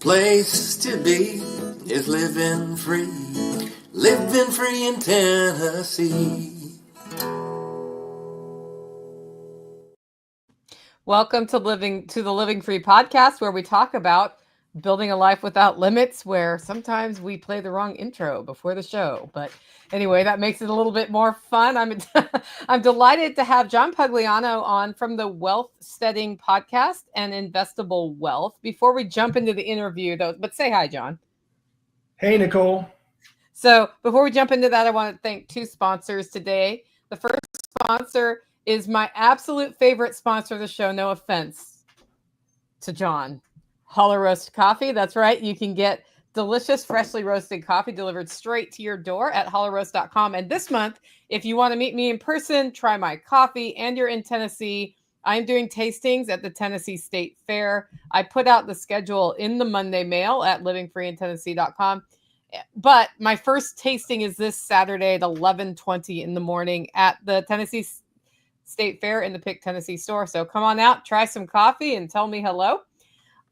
place to be is living free in Tennessee. Welcome to the Living Free podcast, where we talk about building a life without limits, where sometimes we play the wrong intro before the show. But anyway, that makes it a little bit more fun. I'm delighted to have John Pugliano on from the Wealthsteading podcast and Investable Wealth. Before we jump into the interview, though, but say hi, John. Hey, Nicole. So before we jump into that, I want to thank two sponsors today. The first sponsor is my absolute favorite sponsor of the show. No offense to John. Hollow Roast Coffee. That's right. You can get delicious, freshly roasted coffee delivered straight to your door at hollowroast.com. And this month, if you want to meet me in person, try my coffee, and you're in Tennessee, I'm doing tastings at the Tennessee State Fair. I put out the schedule in the Monday mail at livingfreeintennessee.com. But my first tasting is this Saturday at 11:20 in the morning at the Tennessee State Fair in the Pick Tennessee store. So come on out, try some coffee, and tell me hello.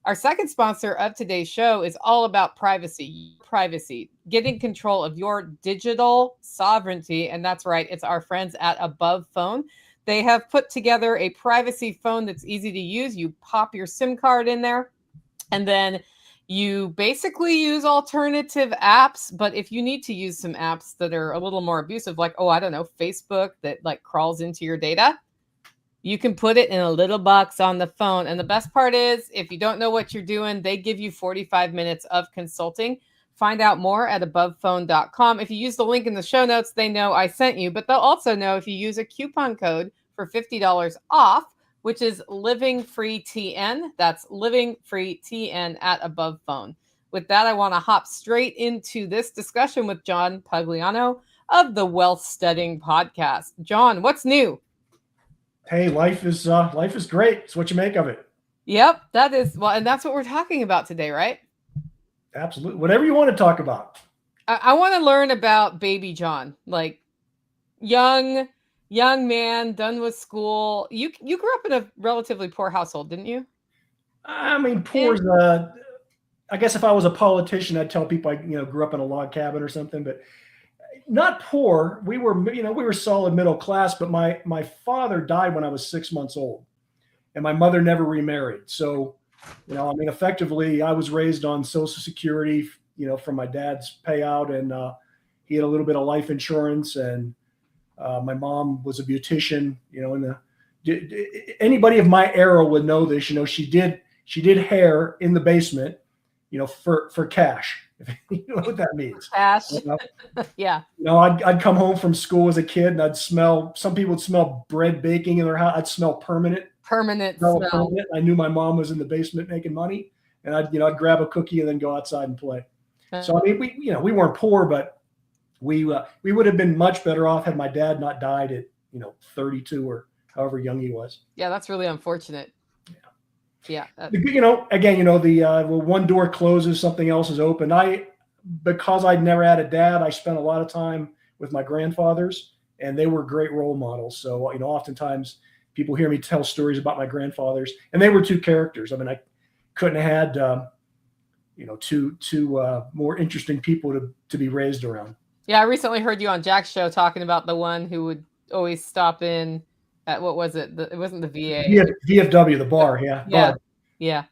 Our second sponsor of today's show is all about privacy, getting control of your digital sovereignty. And that's right, it's our friends at Above Phone. They have put together a privacy phone that's easy to use. You pop your SIM card in there, and then you basically use alternative apps. But if you need to use some apps that are a little more abusive, like, Facebook that like crawls into your data, you can put it in a little box on the phone. And the best part is, if you don't know what you're doing, they give you 45 minutes of consulting. Find out more at abovephone.com. If you use the link in the show notes, they know I sent you, but they'll also know if you use a coupon code for $50 off, which is LivingFreeTN. That's LivingFreeTN at Above Phone. With that, I want to hop straight into this discussion with John Pugliano of the Wealthsteading podcast. John, what's new? Hey, life is great. It's what you make of it. Yep, that is. Well, and that's what we're talking about today, right? Absolutely. Whatever you want to talk about. I want to learn about baby John, like young man, done with school. You grew up in a relatively poor household, didn't you? I mean, poor's I guess if I was a politician, I'd tell people I grew up in a log cabin or something, but not poor. We were solid middle class, but my father died when I was 6 months old, and my mother never remarried. So, effectively, I was raised on Social Security, from my dad's payout, and he had a little bit of life insurance, and my mom was a beautician. Anybody of my era would know this. She did hair in the basement, for cash. You know what that means? Cash. Yeah. I'd come home from school as a kid, and some people would smell bread baking in their house. I'd smell permanent smell. I knew my mom was in the basement making money, and I'd grab a cookie and then go outside and play. So I mean, we weren't poor, but we would have been much better off had my dad not died at 32 or however young he was. Yeah, that's really unfortunate. Yeah. The one door closes, something else is open. Because I'd never had a dad, I spent a lot of time with my grandfathers, and they were great role models. So, oftentimes people hear me tell stories about my grandfathers, and they were two characters. I mean, I couldn't have had, two more interesting people to be raised around. Yeah. I recently heard you on Jack's show talking about the one who would always stop in at, what was it? It wasn't the VA. VFW, the bar. Yeah. Yeah. Bud. Yeah.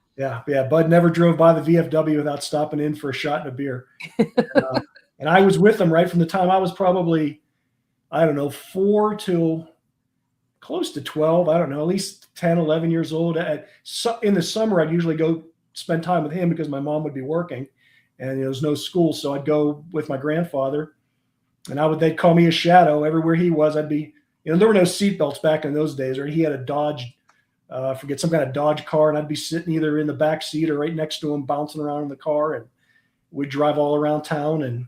Yeah. Bud never drove by the VFW without stopping in for a shot and a beer. And I was with them right from the time I was probably, 4 till close to 12. I don't know, at least 10, 11 years old. In the summer, I'd usually go spend time with him because my mom would be working, and there was no school. So I'd go with my grandfather, and they'd call me a shadow. Everywhere he was, I'd be, there were no seatbelts back in those days, or he had a Dodge, some kind of Dodge car, and I'd be sitting either in the back seat or right next to him, bouncing around in the car, and we'd drive all around town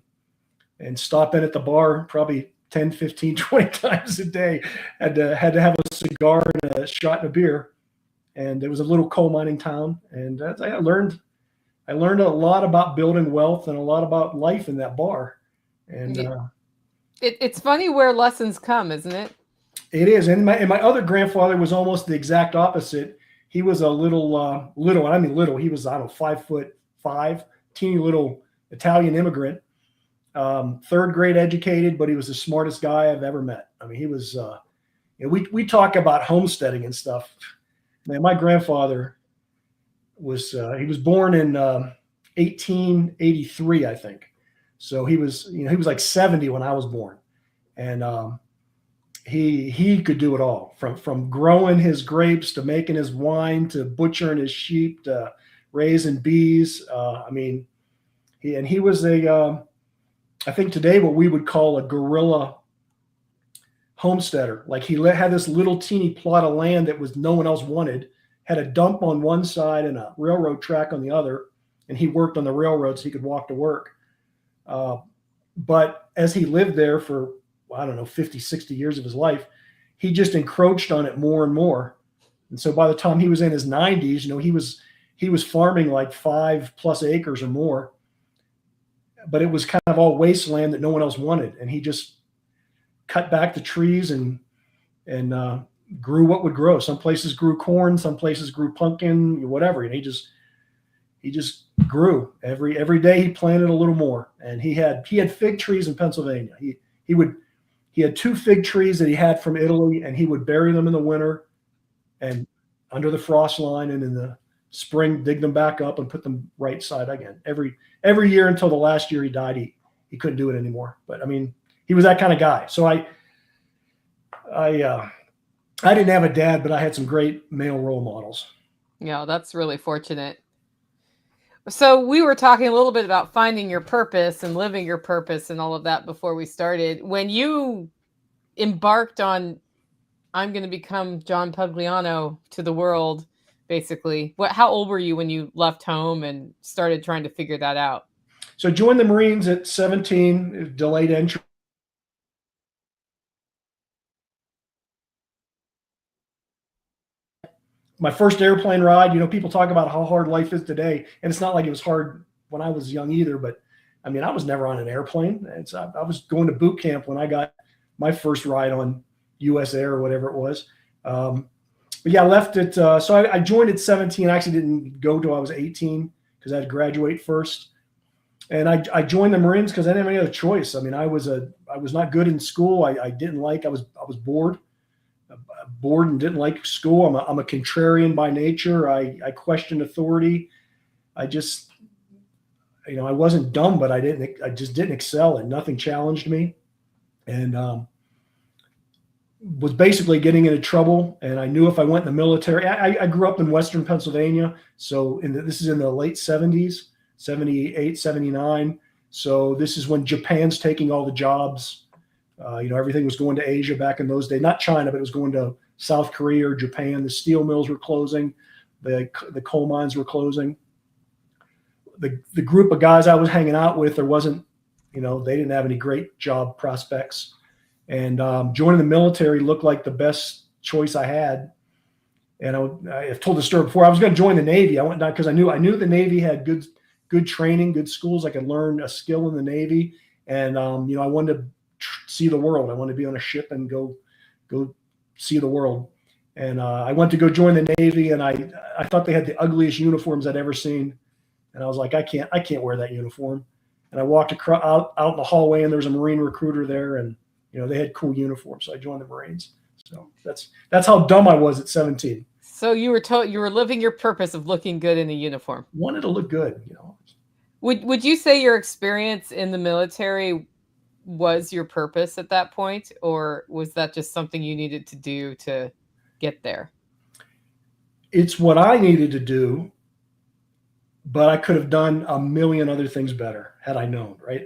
and stop in at the bar probably 10, 15, 20 times a day. Had to have a cigar and a shot and a beer. And it was a little coal mining town. And I learned a lot about building wealth and a lot about life in that bar. And it's funny where lessons come, isn't it? It is. And my other grandfather was almost the exact opposite. He was a little. He was, 5'5" 5, teeny little Italian immigrant, 3rd grade educated, but he was the smartest guy I've ever met. I mean, he was, we talk about homesteading and stuff. Man, my grandfather was, he was born in 1883, I think. So he was like 70 when I was born. And he could do it all, from growing his grapes to making his wine to butchering his sheep to raising bees. I mean, he was I think today what we would call a guerrilla homesteader. Like he had this little teeny plot of land that was no one else wanted, had a dump on one side and a railroad track on the other, and he worked on the railroad so he could walk to work. But as he lived there for, I don't know, 50, 60 years of his life, he just encroached on it more and more. And so by the time he was in his 90s, he was farming like 5+ acres or more, but it was kind of all wasteland that no one else wanted. And he just cut back the trees and grew what would grow. Some places grew corn, some places grew pumpkin, whatever. And he just grew every day. He planted a little more, and he had fig trees in Pennsylvania. He had 2 fig trees that he had from Italy, and he would bury them in the winter and under the frost line, and in the spring dig them back up and put them right side again. Every year until the last year he died, he couldn't do it anymore. But I mean, he was that kind of guy. So I didn't have a dad, but I had some great male role models. Yeah, that's really fortunate. So we were talking a little bit about finding your purpose and living your purpose and all of that before we started. When you embarked on, I'm going to become John Pugliano to the world, basically, how old were you when you left home and started trying to figure that out? So I joined the Marines at 17, delayed entry. My first airplane ride, people talk about how hard life is today, and it's not like it was hard when I was young either, but I mean, I was never on an airplane. I was going to boot camp when I got my first ride on US Air or whatever it was. But yeah, I left it. So I joined at 17. I actually didn't go till I was 18 because I had to graduate first. And I joined the Marines because I didn't have any other choice. I mean, I was not good in school. I was bored and didn't like school. I'm a contrarian by nature. I questioned authority. I just, I wasn't dumb, but I just didn't excel, and nothing challenged me. And was basically getting into trouble. And I knew if I went in the military, I grew up in Western Pennsylvania. So this is in the late 70s, 78, 79. So this is when Japan's taking all the jobs. Everything was going to Asia back in those days, not China, but it was going to South Korea or Japan. The steel mills were closing. The coal mines were closing. The group of guys I was hanging out with, there wasn't, they didn't have any great job prospects. And joining the military looked like the best choice I had. And I've told the story before. I was going to join the Navy. I went down because I knew the Navy had good training, good schools. I could learn a skill in the Navy. And, I wanted to see the world. I wanted to be on a ship and go see the world. And I went to go join the Navy, and I thought they had the ugliest uniforms I'd ever seen. And I was like, I can't wear that uniform. And I walked out in the hallway, and there was a Marine recruiter there, and they had cool uniforms. So I joined the Marines. So that's how dumb I was at 17. So you were told you were living your purpose of looking good in a uniform. Wanted to look good, Would you say your experience in the military was your purpose at that point, or was that just something you needed to do to get there? It's what I needed to do, but I could have done a million other things better had I known, right?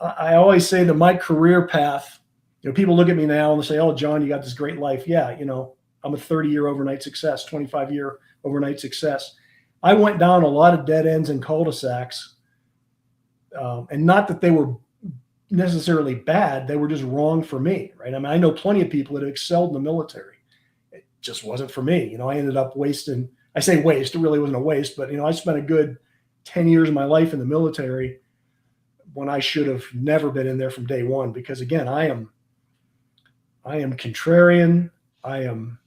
I always say that my career path, people look at me now and they say, "Oh, John, you got this great life." Yeah, I'm a 30-year overnight success, 25-year overnight success. I went down a lot of dead ends and cul-de-sacs, and not that they were necessarily bad, they were just wrong for me, right? I mean, I know plenty of people that have excelled in the military. It just wasn't for me. I ended up wasting. I say waste, it really wasn't a waste, but I spent a good 10 years of my life in the military when I should have never been in there from day one, because again, I am contrarian. I am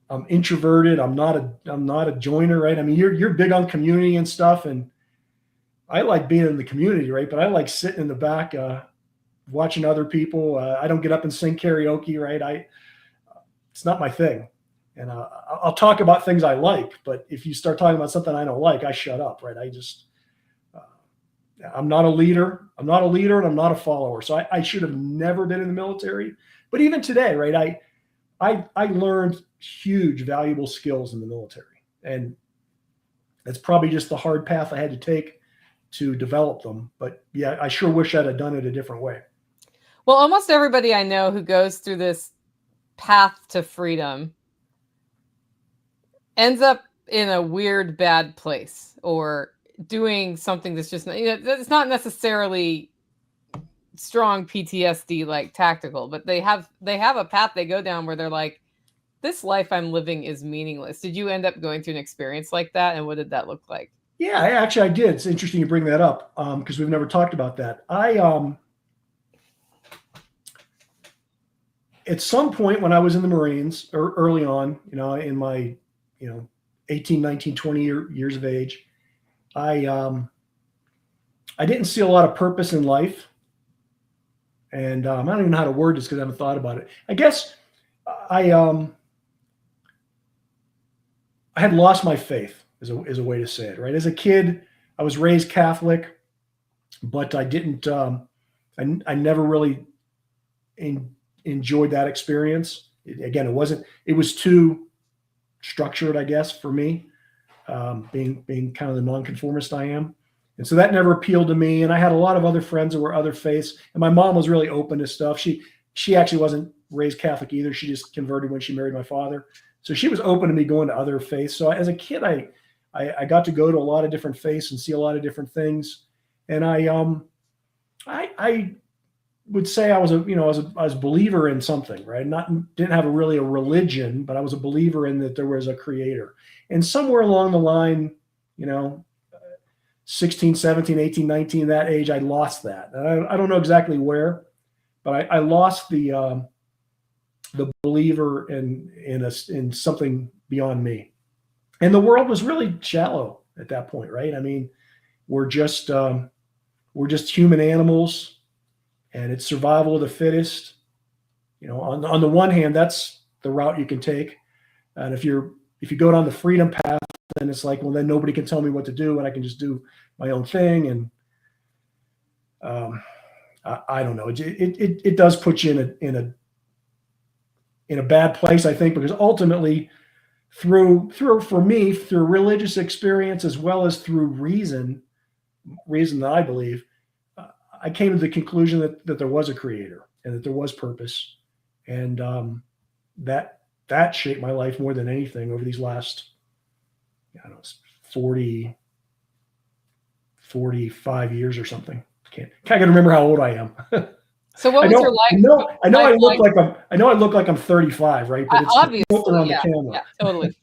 I'm introverted. I'm not a joiner, right? I mean, you're big on community and stuff, and I like being in the community, right? But I like sitting in the back, watching other people. I don't get up and sing karaoke, right? It's not my thing. And I'll talk about things I like, but if you start talking about something I don't like, I shut up, right? I'm not a leader. I'm not a leader, and I'm not a follower. So I should have never been in the military. But even today, right? I learned huge, valuable skills in the military, and that's probably just the hard path I had to take to develop them. But yeah, I sure wish I'd have done it a different way. Well, almost everybody I know who goes through this path to freedom ends up in a weird, bad place or doing something that's just not, it's not necessarily strong PTSD, like tactical, but they have a path they go down where they're like, this life I'm living is meaningless. Did you end up going through an experience like that? And what did that look like? Yeah, I did. It's interesting you bring that up because we've never talked about that. At some point when I was in the Marines, or early on, in my 18, 19, 20 years of age, I didn't see a lot of purpose in life. And I don't even know how to word this because I haven't thought about it. I guess I had lost my faith, is a way to say it, right? As a kid, I was raised Catholic, but I didn't, I never really enjoyed that experience. It was too structured, I guess, for me, being kind of the nonconformist I am. And so that never appealed to me. And I had a lot of other friends that were other faiths. And my mom was really open to stuff. She actually wasn't raised Catholic either. She just converted when she married my father. So she was open to me going to other faiths. So as a kid, I got to go to a lot of different faiths and see a lot of different things. And I would say I was a believer in something, right? Didn't have a religion, but I was a believer in that there was a creator. And somewhere along the line, 16, 17, 18, 19, that age, I lost that. And I don't know exactly where, but I lost the believer in something beyond me. And the world was really shallow at that point, right? I mean, we're just human animals, and it's survival of the fittest. On the one hand, that's the route you can take. And if you go down the freedom path, then it's like, well, then nobody can tell me what to do, and I can just do my own thing. And I don't know. It does put you in a bad place, I think, because ultimately, through religious experience as well as through reason that I believe, I came to the conclusion that there was a creator and that there was purpose, and that shaped my life more than anything over these last 45 years or something. Can't remember how old I am. So what was your life? I know I look like I'm 35, right? But it's obviously on the camera. Yeah, totally.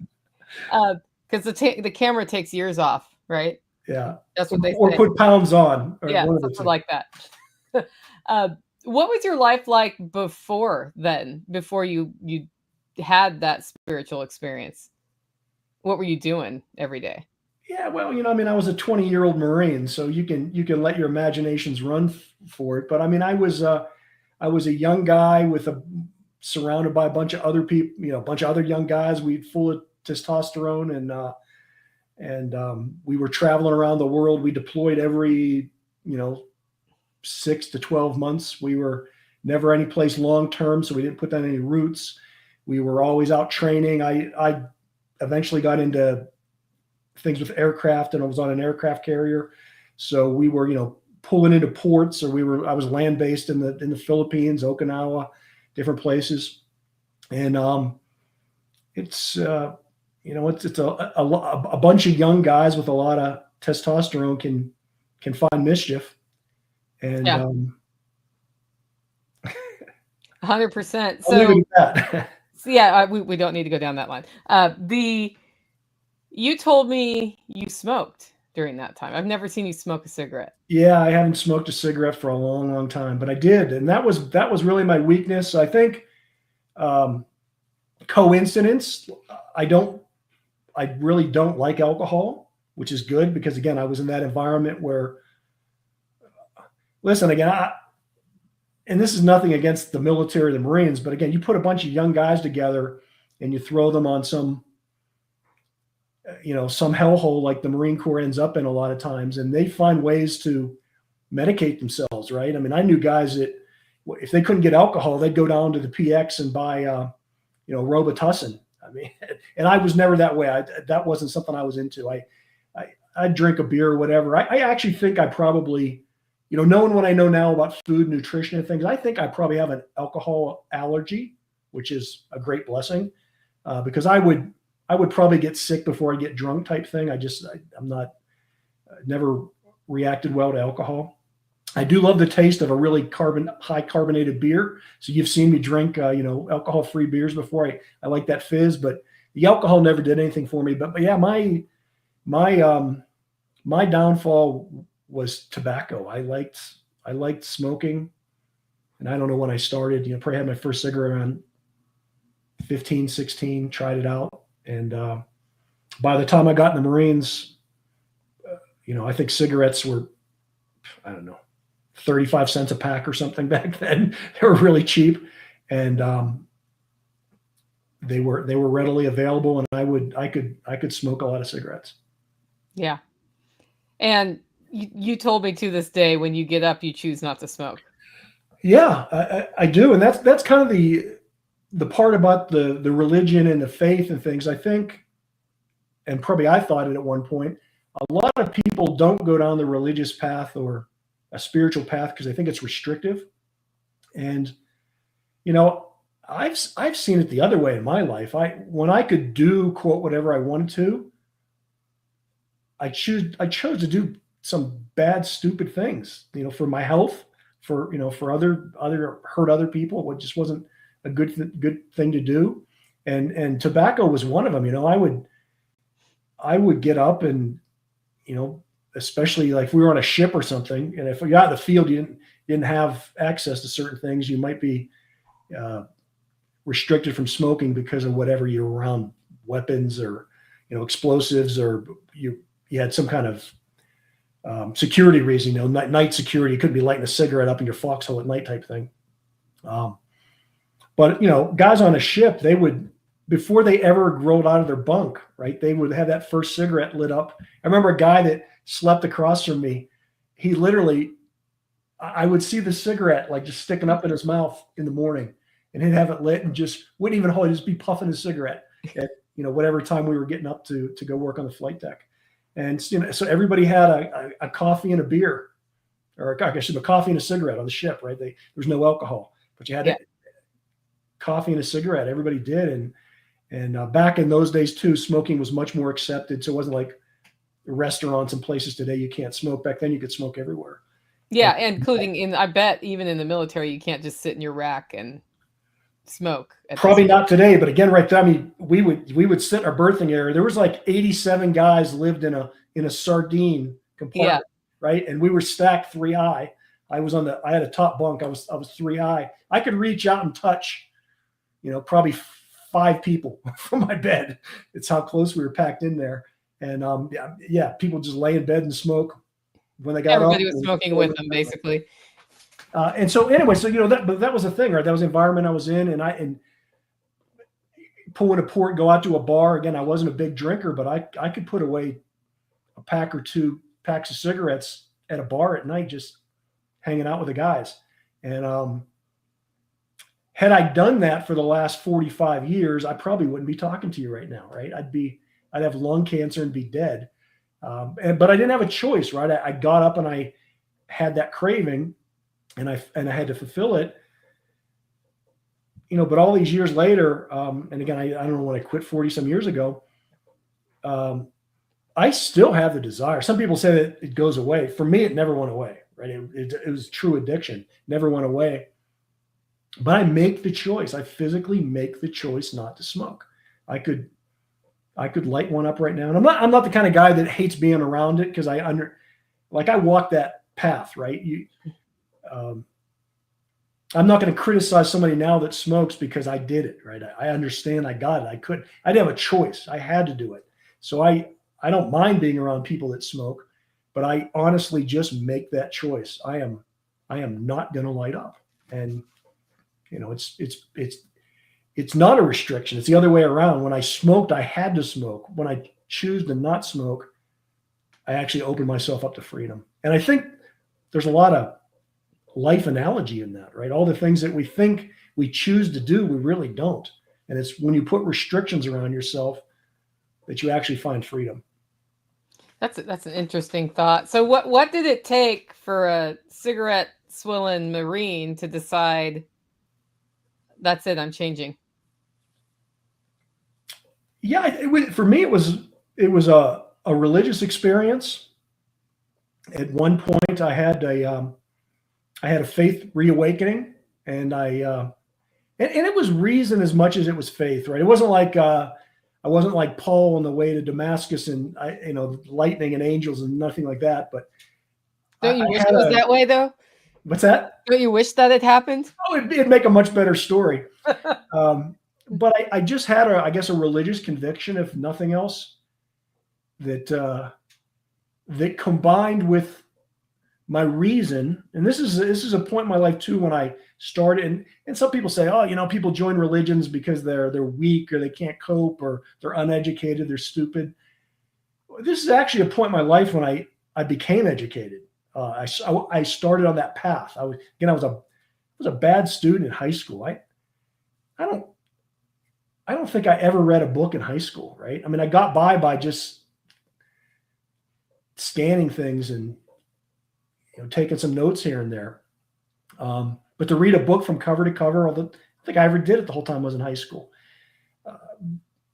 Because the camera takes years off, right? Yeah, that's what they say. Or put pounds on. Yeah, something like that. What was your life like before then? Before you had that spiritual experience, what were you doing every day? Yeah, well, I was a 20-year-old Marine, so you can let your imaginations run for it. But I mean, I was a young guy surrounded by a bunch of other people, a bunch of other young guys. We full of testosterone, and we were traveling around the world. We deployed every 6 to 12 months. We were never any place long term, so we didn't put down any roots. We were always out training. I eventually got into things with aircraft, and I was on an aircraft carrier. So we were, pulling into ports, or I was land based in the Philippines, Okinawa, different places. And it's a bunch of young guys with a lot of testosterone can find mischief. And yeah. 100%. I'll leave it at that. So yeah, we don't need to go down that line. You told me you smoked during that time. I've never seen you smoke a cigarette. Yeah, I haven't smoked a cigarette for a long, long time, but I did, and that was really my weakness. I think I Coincidence, I really don't like alcohol, which is good because, again, I was in that environment where, listen, again, and this is nothing against the military, the Marines, but again, you put a bunch of young guys together and you throw them on some hellhole like the Marine Corps ends up in a lot of times, and they find ways to medicate themselves, right? I mean, I knew guys that if they couldn't get alcohol, they'd go down to the PX and buy, Robitussin. I mean, and I was never that way. That wasn't something I was into. I'd drink a beer or whatever. I actually think I probably, knowing what I know now about food, nutrition, and things, I think I probably have an alcohol allergy, which is a great blessing, because I would probably get sick before I get drunk type thing. I'm not, never reacted well to alcohol. I do love the taste of a really high carbonated beer. So you've seen me drink, alcohol-free beers before. I like that fizz, but the alcohol never did anything for me. But yeah, my downfall was tobacco. I liked smoking, and I don't know when I started. Probably had my first cigarette around 15, 16. Tried it out, and by the time I got in the Marines, I think cigarettes were, I don't know, 35 cents a pack or something back then. They were really cheap, and they were readily available, and I could smoke a lot of cigarettes. Yeah. And you told me to this day, when you get up, you choose not to smoke. Yeah, I do. And that's kind of the part about the religion and the faith and things, I think, and probably I thought it at one point, a lot of people don't go down the religious path or a spiritual path because they think it's restrictive. And, I've seen it the other way in my life. When I could do, quote, whatever I wanted to, I chose to do some bad, stupid things, for my health, for hurt other people. It just wasn't a good thing to do. And tobacco was one of them. I would get up and, especially like if we were on a ship or something, and if we got in the field, you didn't have access to certain things, you might be restricted from smoking because of whatever you're around, weapons or, explosives, or you had some kind of security reason, night security. You couldn't be lighting a cigarette up in your foxhole at night type thing. But, guys on a ship, they would, before they ever rolled out of their bunk, right, they would have that first cigarette lit up. I remember a guy that slept across from me. He literally, I would see the cigarette like just sticking up in his mouth in the morning, and he'd have it lit and just wouldn't even hold it, just be puffing his cigarette at, whatever time we were getting up to go work on the flight deck. And, so everybody had a coffee and a beer, or I guess a coffee and a cigarette on the ship, right? There's no alcohol, but you had coffee and a cigarette. Everybody did. And back in those days too, smoking was much more accepted. So it wasn't like restaurants and places today you can't smoke. Back then you could smoke everywhere. Yeah, including I bet even in the military, you can't just sit in your rack and smoke. Probably not today, but again, right there, I mean, we would sit in our berthing area. There was like 87 guys lived in a sardine compartment, right? And we were stacked 3 high. I had a top bunk. I was 3 high. I could reach out and touch, probably 5 people from my bed. It's how close we were packed in there. And people just lay in bed and smoke when they got everybody was smoking with them, basically. And so anyway, that was the thing, right? That was the environment I was in, and pulling a port, go out to a bar. Again, I wasn't a big drinker, but I could put away a pack or 2 packs of cigarettes at a bar at night, just hanging out with the guys. And had I done that for the last 45 years, I probably wouldn't be talking to you right now, right? I'd have lung cancer and be dead. But I didn't have a choice, right? I got up and I had that craving, and I had to fulfill it. But all these years later, and again, I don't know when I quit 40 some years ago, I still have the desire. Some people say that it goes away. For me, it never went away, right? It was true addiction, never went away. But I make the choice. I physically make the choice not to smoke. I could light one up right now. And I'm not the kind of guy that hates being around it, because I walk that path, right? I'm not going to criticize somebody now that smokes because I did it, right? I understand. I got it. I didn't have a choice. I had to do it. So I don't mind being around people that smoke, but I honestly just make that choice. I am not going to light up. And, it's not a restriction. It's the other way around. When I smoked, I had to smoke. When I choose to not smoke, I actually open myself up to freedom. And I think there's a lot of life analogy in that, right? All the things that we think we choose to do, we really don't. And it's when you put restrictions around yourself that you actually find freedom. That's an interesting thought. So what did it take for a cigarette swilling Marine to decide that's it, I'm changing? Yeah, for me, it was a religious experience. At one point, I had a faith reawakening, and and it was reason as much as it was faith, right? It wasn't like I wasn't like Paul on the way to Damascus and lightning and angels and nothing like that. But don't you wish it was that way though? What's that? Don't you wish that had happened? Oh, it'd make a much better story. But I just had I guess a religious conviction, if nothing else, that combined with my reason, and this is a point in my life too when I started, and some people say, oh, people join religions because they're weak or they can't cope or they're uneducated, they're stupid. This is actually a point in my life when I became educated. I started on that path. I was a bad student in high school. I don't think I ever read a book in high school, right? I mean, I got by just scanning things and taking some notes here and there. But to read a book from cover to cover, I don't think I ever did it the whole time I was in high school.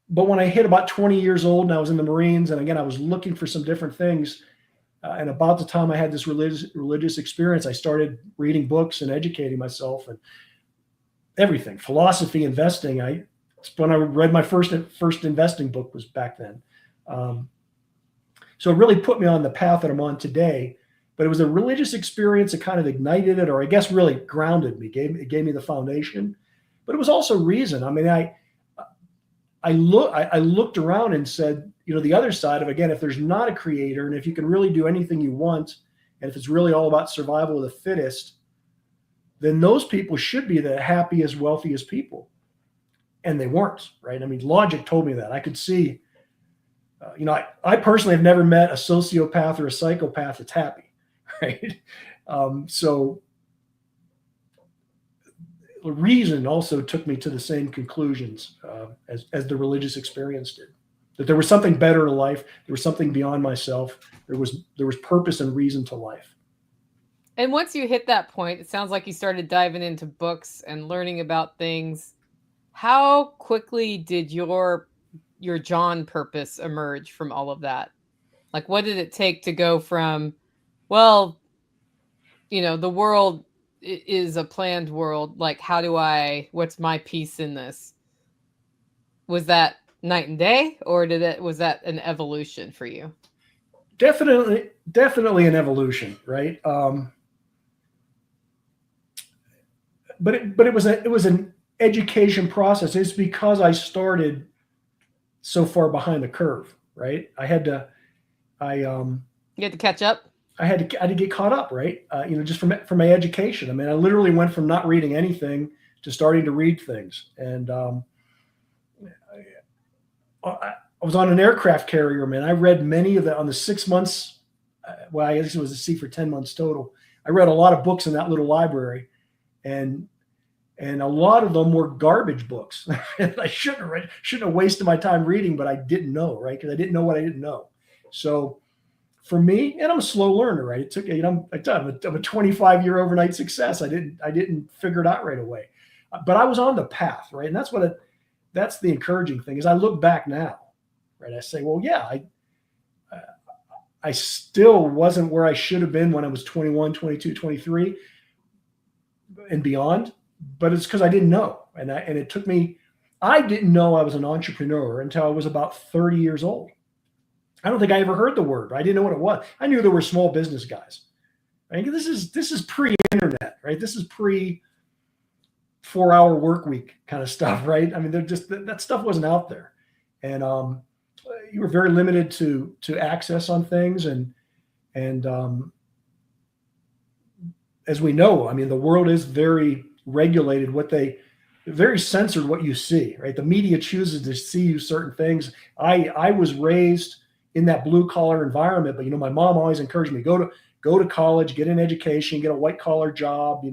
But when I hit about 20 years old and I was in the Marines, and again, I was looking for some different things. And about the time I had this religious experience, I started reading books and educating myself and everything, philosophy, investing. It's when I read my first investing book was back then. So it really put me on the path that I'm on today. But it was a religious experience that kind of ignited it, or I guess really grounded me. It gave me the foundation. But it was also reason. I mean, I looked around and said, the other side of, again, if there's not a creator, and if you can really do anything you want, and if it's really all about survival of the fittest, then those people should be the happiest, wealthiest people. And they weren't, right? I mean, logic told me that. I could see, I personally have never met a sociopath or a psychopath that's happy, right? So the reason also took me to the same conclusions as the religious experience did. That there was something better to life. There was something beyond myself. There was purpose and reason to life. And once you hit that point, it sounds like you started diving into books and learning about things. How quickly did your John purpose emerge from all of that? Like, what did it take to go from, well, the world is a planned world. Like, what's my piece in this? Was that night and day, or was that an evolution for you? Definitely an evolution, right? But it was an education process. It's because I started so far behind the curve, right? You had to catch up. I had to get caught up, right? Just from my education. I mean, I literally went from not reading anything to starting to read things. And I was on an aircraft carrier, man. I read many of on the 6 months. Well, I guess it was a C for 10 months total. I read a lot of books in that little library, and a lot of them were garbage books. I shouldn't have wasted my time reading, but I didn't know, right? Because I didn't know what I didn't know. So for me, and I'm a slow learner, right? It took, I'm a 25-year overnight success. I didn't figure it out right away, but I was on the path, right? And that's the encouraging thing is I look back now, right? I say, well, yeah, I still wasn't where I should have been when I was 21, 22, 23 and beyond, but it's because I didn't know. And it took me, I didn't know I was an entrepreneur until I was about 30 years old. I don't think I ever heard the word. I didn't know what it was. I knew there were small business guys. I think this is pre-internet, right? This is pre 4-hour work week kind of stuff, right? I mean, they're just that stuff wasn't out there, and you were very limited to access on things, and as we know, I mean, the world is very regulated. Very censored what you see, right? The media chooses to see you certain things. I was raised in that blue collar environment, but my mom always encouraged me, go to college, get an education, get a white collar job,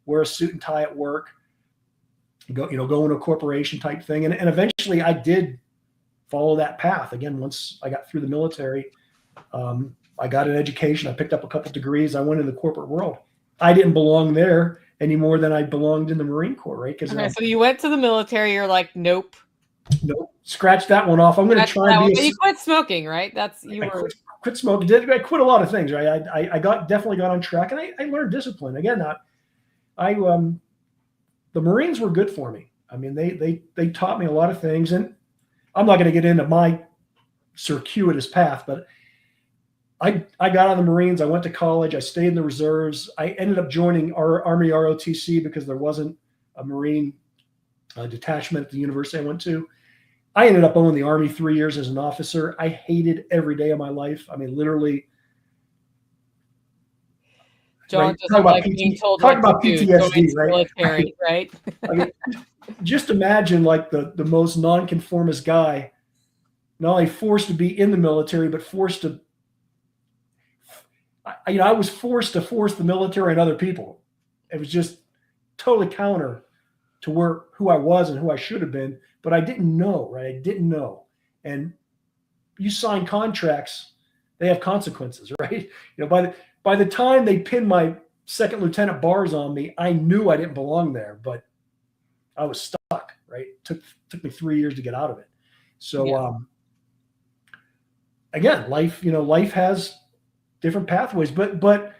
wear a suit and tie at work, go into a corporation type thing. And eventually I did follow that path. Again, once I got through the military, I got an education. I picked up a couple degrees. I went into the corporate world. I didn't belong there any more than I belonged in the Marine Corps, right? Okay, so you went to the military. You're like, nope. Scratch that one off. I'm going to try and be. But you quit smoking, right? Quit smoking. I quit a lot of things, right? I definitely got on track, and I learned discipline. Again, the Marines were good for me. I mean, they taught me a lot of things, and I'm not going to get into my circuitous path, but I got out of the Marines. I went to college. I stayed in the reserves. I ended up joining our Army ROTC because there wasn't a Marine detachment at the university I went to. I ended up owning the Army 3 years as an officer. I hated every day of my life. I mean, literally. John doesn't like being told talk about PTSD, right? Military, right? I mean, just imagine like the most nonconformist guy, not only forced to be in the military, but forced to. I was forced to force the military on other people. It was just totally counter to who I was and who I should have been, but I didn't know, right? I didn't know. And you sign contracts, they have consequences, right? By the time they pinned my second lieutenant bars on me, I knew I didn't belong there, but I was stuck, right? Took me 3 years to get out of it. So again, life has different pathways, but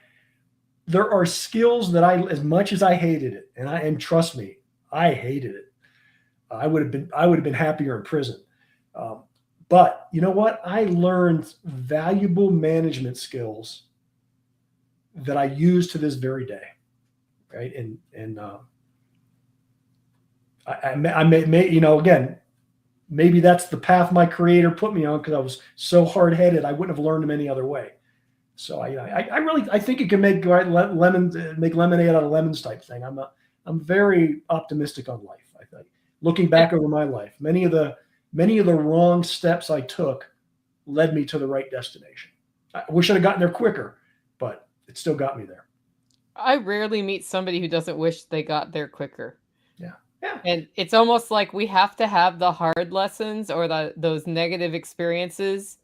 there are skills that as much as I hated it, and trust me, I hated it. I would have been happier in prison. But you know what? I learned valuable management skills that I use to this very day, right? And I may again, maybe that's the path my creator put me on because I was so hard-headed. I wouldn't have learned them any other way. So I think it can make lemonade out of lemons type thing. I'm very optimistic on life. I think looking back over my life, many of the wrong steps I took led me to the right destination. I wish I'd have gotten there quicker, but it still got me there. I rarely meet somebody who doesn't wish they got there quicker. Yeah. And it's almost like we have to have the hard lessons or those negative experiences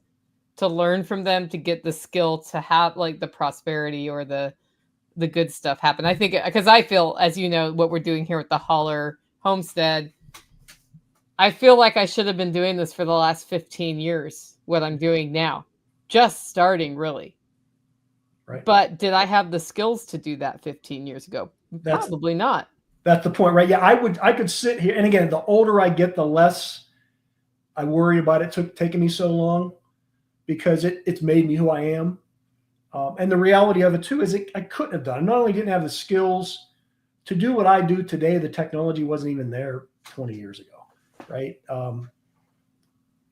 to learn from them to get the skill to have like the prosperity or the good stuff happen. I think because I feel, as you know, what we're doing here with the Holler Homestead, I feel like I should have been doing this for the last 15 years, what I'm doing now, just starting really. Right. But did I have the skills to do that 15 years ago? Probably not. That's the point, right? Yeah, I could sit here, and again, the older I get, the less I worry about it taking me so long, because it's made me who I am. And the reality of it too is I couldn't have done it. Not only didn't have the skills to do what I do today, the technology wasn't even there 20 years ago, right?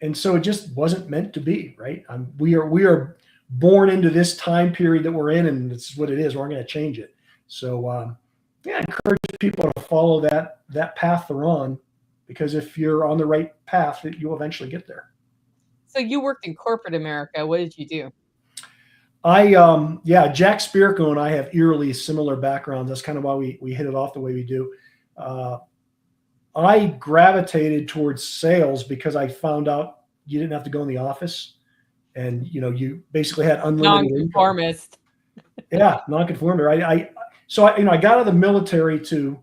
And so it just wasn't meant to be, right? We are born into this time period that we're in, and it's what it is. We're going to change it. So I encourage people to follow that path they're on, because if you're on the right path, you'll eventually get there. So you worked in corporate America. What did you do? Jack Spirko and I have eerily similar backgrounds. That's kind of why we hit it off the way we do. I gravitated towards sales because I found out you didn't have to go in the office, and you basically had unlimited nonconformist. Nonconformist. Right? So I got out of the military to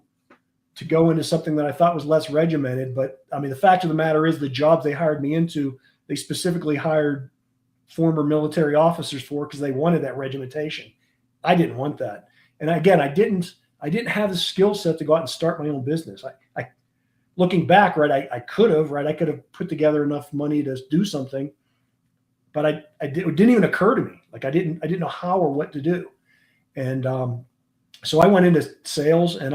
go into something that I thought was less regimented. But I mean, the fact of the matter is, the jobs they hired me into, they specifically hired former military officers for, because they wanted that regimentation. I didn't want that. And again, I didn't have the skill set to go out and start my own business. I looking back, right, I could have, right, I could have put together enough money to do something, but it didn't even occur to me. Like I didn't know how or what to do. And so I went into sales, and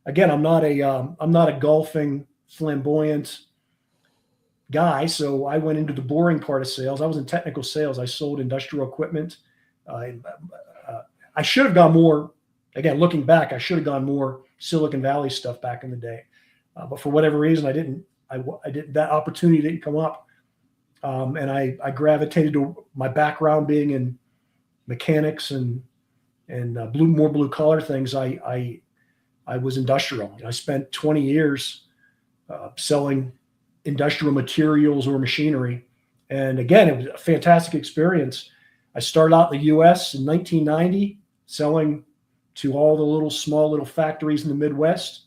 again, I'm not a golfing flamboyant guy. So I went into the boring part of sales. I was in technical sales. I sold industrial equipment. I should have gone more, again, looking back, I should have gone more Silicon Valley stuff back in the day. But for whatever reason, I didn't, that opportunity didn't come up. And I gravitated to my background being in mechanics and more blue collar things. I was industrial. I spent 20 years selling industrial materials or machinery. And again, it was a fantastic experience. I started out in the US in 1990, selling to all the small little factories in the Midwest.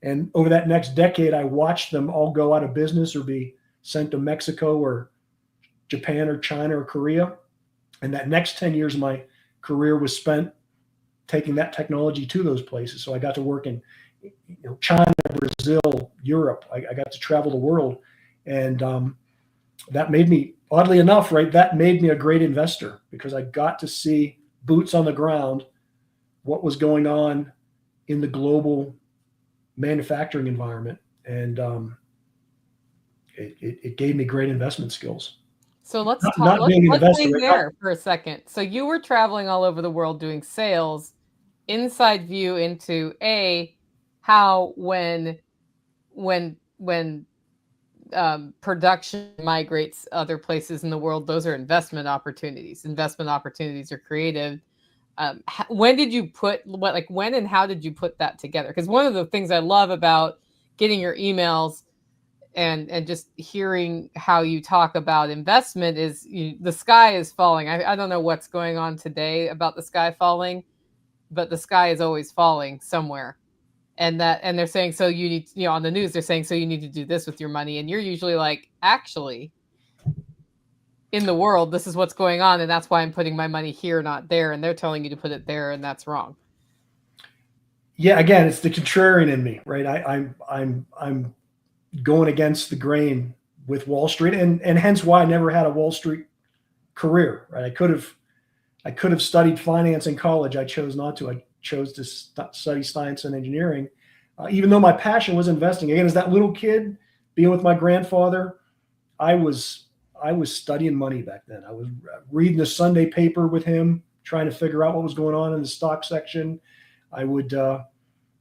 And over that next decade, I watched them all go out of business or be sent to Mexico or Japan or China or Korea. And that next 10 years of my career was spent taking that technology to those places. So I got to work in China, Brazil, Europe. I got to travel the world. And that made me, oddly enough, right, that made me a great investor because I got to see boots on the ground what was going on in the global manufacturing environment. And it gave me great investment skills. So let's hang there for a second. So you were traveling all over the world doing sales, inside view into how when production migrates other places in the world, those are investment opportunities. Investment opportunities are creative. When did you when and how did you put that together? Because one of the things I love about getting your emails and just hearing how you talk about investment is the sky is falling. I don't know what's going on today about the sky falling, but the sky is always falling somewhere. And they're saying, so you need, on the news, they're saying, so you need to do this with your money. And you're usually like, actually, in the world, this is what's going on. And that's why I'm putting my money here, not there. And they're telling you to put it there. And that's wrong. Yeah. Again, it's the contrarian in me, right? I'm going against the grain with Wall Street and hence why I never had a Wall Street career, right? I could have studied finance in college. I chose not to. I chose to study science and engineering, even though my passion was investing. Again, as that little kid being with my grandfather, I was studying money back then. I was reading the Sunday paper with him, trying to figure out what was going on in the stock section. I would,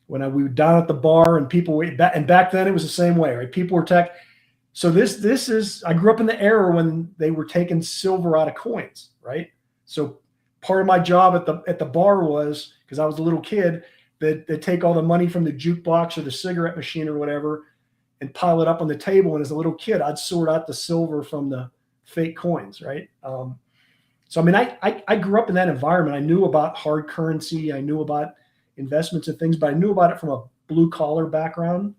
when we were down at the bar and and back then it was the same way, right? People were So this is, I grew up in the era when they were taking silver out of coins, right? So part of my job at the bar was, because I was a little kid, that they take all the money from the jukebox or the cigarette machine or whatever and pile it up on the table. And as a little kid, I'd sort out the silver from the fake coins, right? So, I mean, I grew up in that environment. I knew about hard currency. I knew about investments and things, but I knew about it from a blue collar background.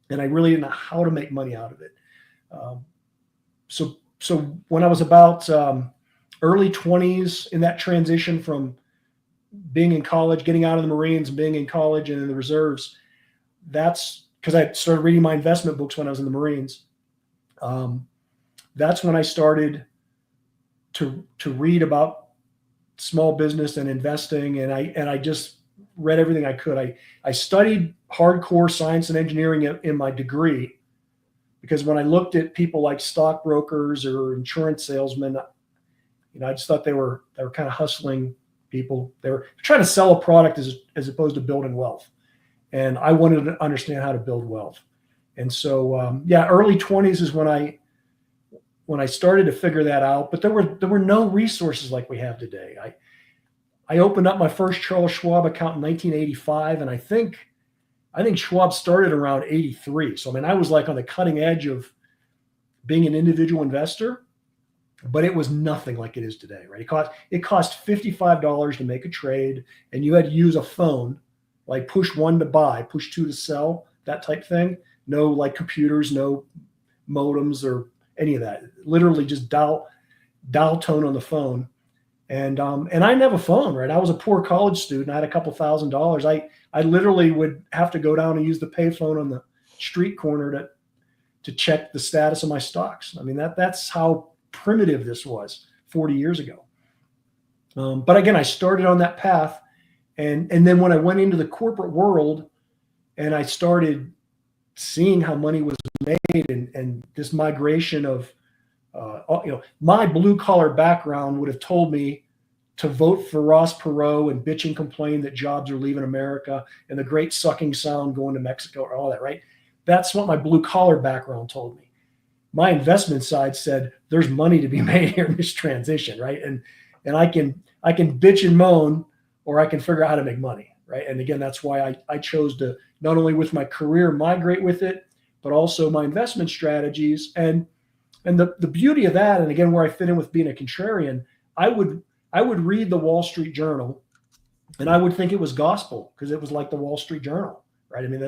And I really didn't know how to make money out of it. So when I was about early 20s in that transition from being in college, getting out of the Marines, being in college and in the reserves, that's because I started reading my investment books when I was in the Marines. That's when I started to read about small business and investing. And I just read everything I could. I studied hardcore science and engineering in my degree, because when I looked at people like stockbrokers or insurance salesmen, I just thought they were kind of hustling people. They were trying to sell a product as opposed to building wealth. And I wanted to understand how to build wealth. And so, early 20s is when I started to figure that out. But there were no resources like we have today. I opened up my first Charles Schwab account in 1985, and I think Schwab started around 83. So, I mean, I was like on the cutting edge of being an individual investor, but it was nothing like it is today, right? It cost $55 to make a trade, and you had to use a phone, like push 1 to buy, push 2 to sell, that type thing. No like computers, no modems or any of that. Literally just dial tone on the phone. And I didn't have a phone, right? I was a poor college student. I had a couple $1,000s. I literally would have to go down and use the payphone on the street corner to check the status of my stocks. I mean, that's how primitive this was 40 years ago. But again, I started on that path. And then when I went into the corporate world, And I started seeing how money was made, and this migration of, my blue collar background would have told me to vote for Ross Perot and bitch and complain that jobs are leaving America and the great sucking sound going to Mexico or all that, right? That's what my blue collar background told me. My investment side said there's money to be made here in this transition, right? And I can bitch and moan, or I can figure out how to make money, right? And again, that's why I chose to not only with my career migrate with it, but also my investment strategies. And the beauty of that, and again, where I fit in with being a contrarian, I would read the Wall Street Journal, and I would think it was gospel because it was like the Wall Street Journal, right? I mean,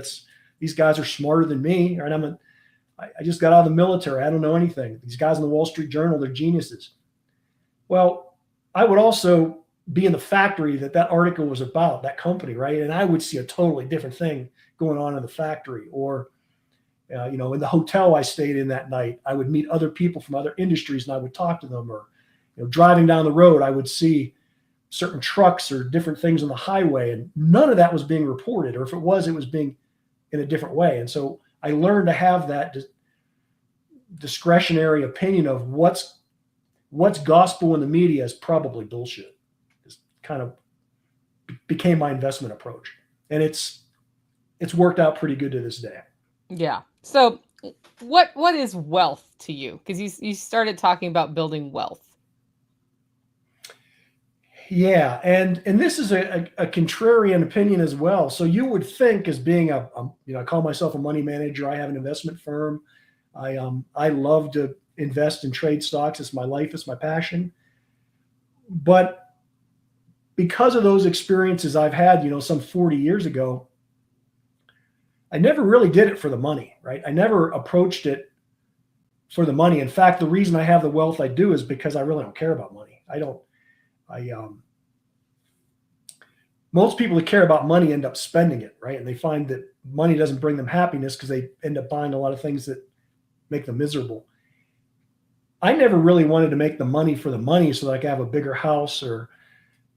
these guys are smarter than me, right? I just got out of the military. I don't know anything. These guys in the Wall Street Journal, they're geniuses. Well, I would also be in the factory that article was about, that company, right? And I would see a totally different thing going on in the factory. Or, in the hotel I stayed in that night, I would meet other people from other industries and I would talk to them. Or, driving down the road, I would see certain trucks or different things on the highway, and none of that was being reported. Or if it was being in a different way. And so I learned to have that discretionary opinion of what's gospel in the media is probably bullshit. It's kind of became my investment approach, and it's worked out pretty good to this day. Yeah. So what is wealth to you? Because you started talking about building wealth. Yeah, and this is a contrarian opinion as well. So you would think, as being I call myself a money manager. I have an investment firm. I love to invest in trade stocks. It's my life. It's my passion. But because of those experiences I've had, some 40 years ago, I never really did it for the money, right? I never approached it for the money. In fact, the reason I have the wealth I do is because I really don't care about money. Most people that care about money end up spending it, right? And they find that money doesn't bring them happiness because they end up buying a lot of things that make them miserable. I never really wanted to make the money for the money so that I could have a bigger house or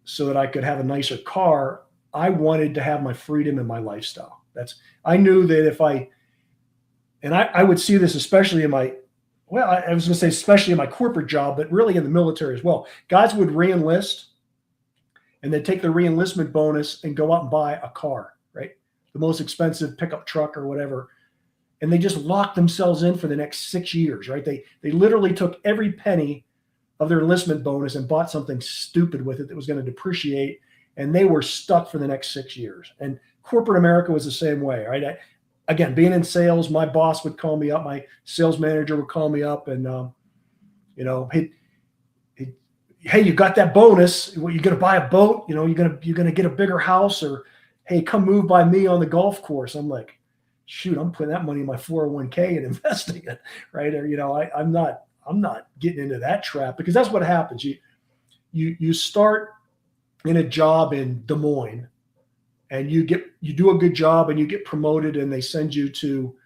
so that I could have a nicer car. I wanted to have my freedom and my lifestyle. I knew that I would see this especially in I was going to say especially in my corporate job, but really in the military as well. Guys would re-enlist, and they'd take their re-enlistment bonus and go out and buy a car, right? The most expensive pickup truck or whatever. And they just locked themselves in for the next 6 years, right? They literally took every penny of their enlistment bonus and bought something stupid with it that was going to depreciate. And they were stuck for the next 6 years. And corporate America was the same way, right? Again, being in sales, my boss would call me up. My sales manager would call me up and, hey, you got that bonus. What, you going to buy a boat? You're going to get a bigger house, or, hey, come move by me on the golf course. I'm like, shoot, I'm putting that money in my 401k and investing it, right? Or, I'm not getting into that trap, because that's what happens. You start in a job in Des Moines, and you do a good job and you get promoted, and they send you to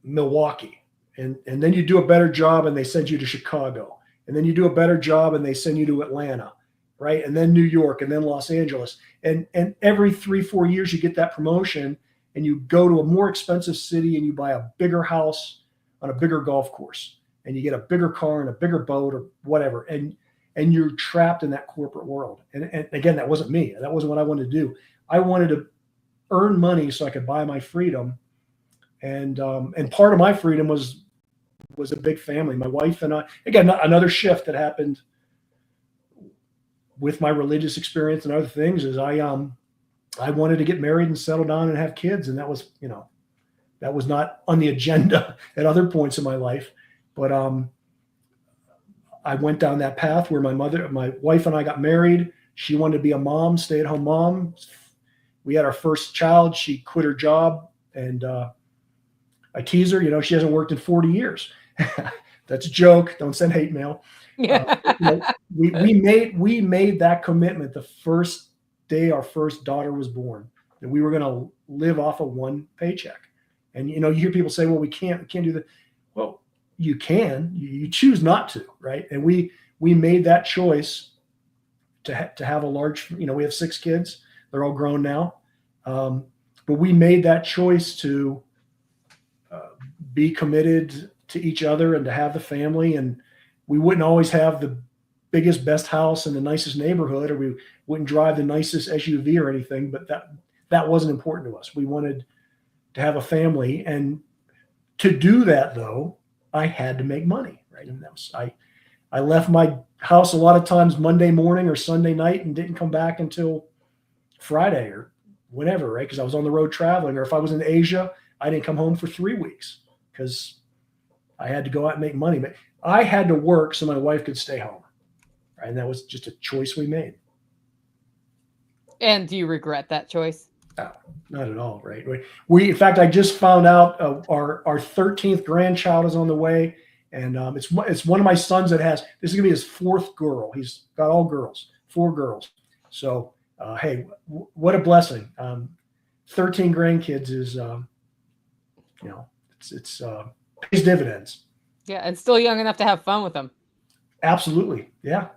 Milwaukee, and then you do a better job and they send you to Chicago. And then you do a better job and they send you to Atlanta, right? And then New York, and then Los Angeles. And every 3-4 years you get that promotion, and you go to a more expensive city and you buy a bigger house on a bigger golf course, and you get a bigger car and a bigger boat or whatever. And you're trapped in that corporate world. And again, that wasn't me. That wasn't what I wanted to do. I wanted to earn money so I could buy my freedom. And part of my freedom was a big family. My wife and I, again, another shift that happened with my religious experience and other things is I wanted to get married and settle down and have kids. And that was not on the agenda at other points in my life. But I went down that path where my wife and I got married. She wanted to be a mom, stay-at-home mom. We had our first child. She quit her job, and I tease her, she hasn't worked in 40 years. That's a joke. Don't send hate mail. We made that commitment the first day our first daughter was born, that we were going to live off of one paycheck. And, you hear people say, well, we can't do that. Well, you can, you choose not to. Right. And we made that choice to have a large, we have 6 kids. They're all grown now. but we made that choice to be committed to each other and to have the family. And we wouldn't always have the biggest, best house in the nicest neighborhood, or we wouldn't drive the nicest SUV or anything, but that wasn't important to us. We wanted to have a family. And to do that, though, I had to make money, right? And I left my house a lot of times Monday morning or Sunday night and didn't come back until Friday or whenever, right? Because I was on the road traveling. Or if I was in Asia, I didn't come home for 3 weeks because I had to go out and make money. But I had to work so my wife could stay home, right? And that was just a choice we made. And do you regret that choice? No, not at all, right? In fact, I just found out our 13th grandchild is on the way, and it's one of my sons that has. This is gonna be his 4th girl. He's got all girls, 4 girls. So, hey, what a blessing! 13 grandkids is, it's pays dividends. Yeah, and still young enough to have fun with them. Absolutely, yeah.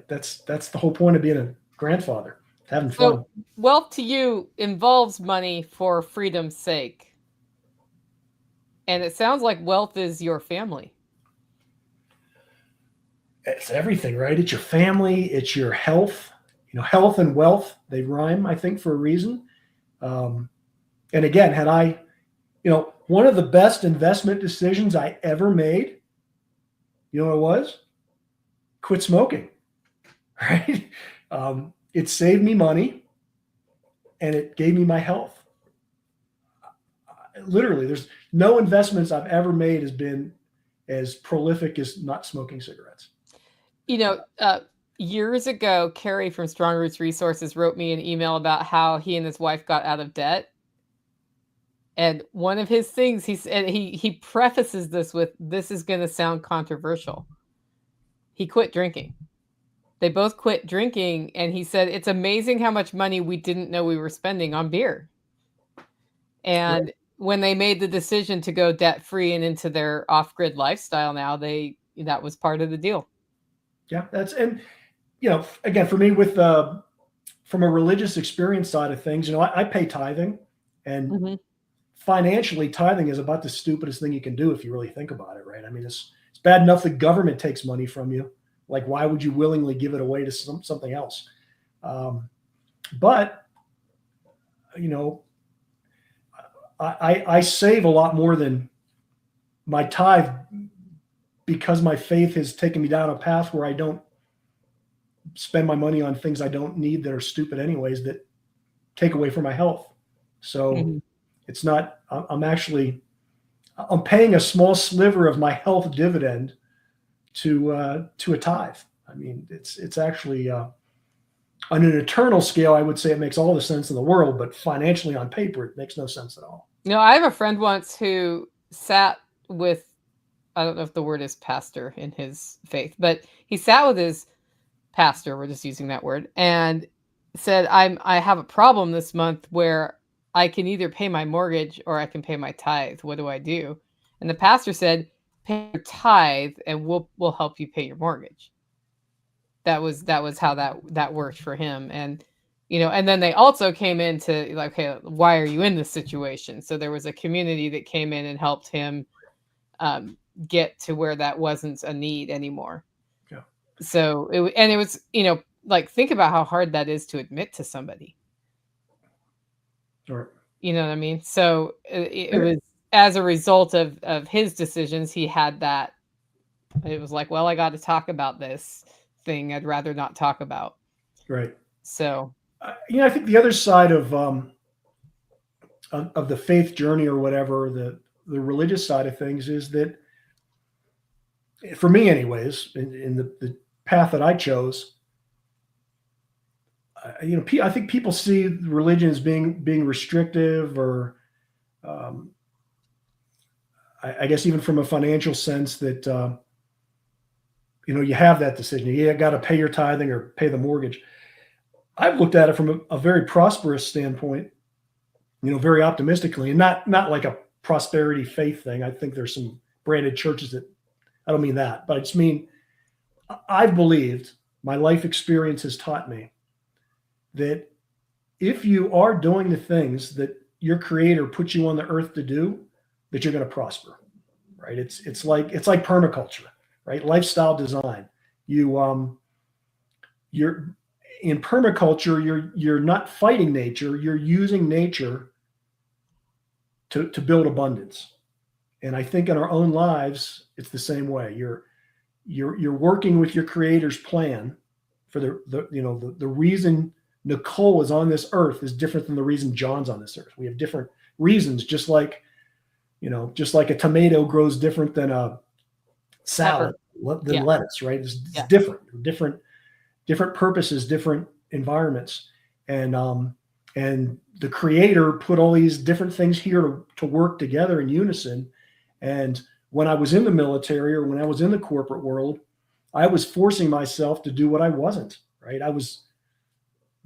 That's the whole point of being a grandfather. Having fun. So wealth to you involves money for freedom's sake. And it sounds like wealth is your family. It's everything, right? It's your family. It's your health. Health and wealth, they rhyme, I think, for a reason. And again, had I, one of the best investment decisions I ever made, you know what it was? Quit smoking, right? It saved me money, and it gave me my health. Literally, there's no investments I've ever made has been as prolific as not smoking cigarettes. Years ago, Kerry from Strong Roots Resources wrote me an email about how he and his wife got out of debt. And one of his things, he said, he prefaces this with, "This is going to sound controversial." He quit drinking. They both quit drinking, and he said, "It's amazing how much money we didn't know we were spending on beer." And right. When they made the decision to go debt-free and into their off-grid lifestyle now, that was part of the deal. Yeah, again, for me, from a religious experience side of things, I pay tithing, and financially, tithing is about the stupidest thing you can do if you really think about it, right? I mean, it's bad enough the government takes money from you. Like, why would you willingly give it away to something else? But, I save a lot more than my tithe because my faith has taken me down a path where I don't spend my money on things I don't need that are stupid anyways, that take away from my health. So it's not, I'm paying a small sliver of my health dividend to a tithe. I mean, it's actually on an eternal scale, I would say it makes all the sense in the world, but financially on paper, it makes no sense at all. I have a friend once who sat with, I don't know if the word is pastor in his faith, but he sat with his pastor, we're just using that word, and said, I have a problem this month where I can either pay my mortgage or I can pay my tithe. What do I do? And the pastor said, pay your tithe and we'll help you pay your mortgage. That was how that worked for him. And and then they also came into like, okay, why are you in this situation? So there was a community that came in and helped him get to where that wasn't a need anymore. Yeah. So it was, like, think about how hard that is to admit to somebody. Sure. You know what I mean? So it was as a result of his decisions, he had that. It was like, well, I got to talk about this thing I'd rather not talk about. Right. So, I think the other side of the faith journey or whatever, the religious side of things is that, for me anyways, in the path that I chose, I think people see religion as being restrictive, or I guess even from a financial sense that, you have that decision. You got to pay your tithing or pay the mortgage. I've looked at it from a very prosperous standpoint, very optimistically, and not like a prosperity faith thing. I think there's some branded churches that, I don't mean that, but I just mean, I've believed, my life experience has taught me that if you are doing the things that your creator put you on the earth to do, that you're going to prosper, right? It's like permaculture, right? Lifestyle design. You're in permaculture, you're not fighting nature, you're using nature to build abundance. And I think in our own lives, it's the same way. You're working with your creator's plan for the reason Nicole is on this earth is different than the reason John's on this earth. We have different reasons, just like a tomato grows different than a salad, than lettuce, right? It's different purposes, different environments. And the creator put all these different things here to work together in unison. And when I was in the military or when I was in the corporate world, I was forcing myself to do what I wasn't, right? I was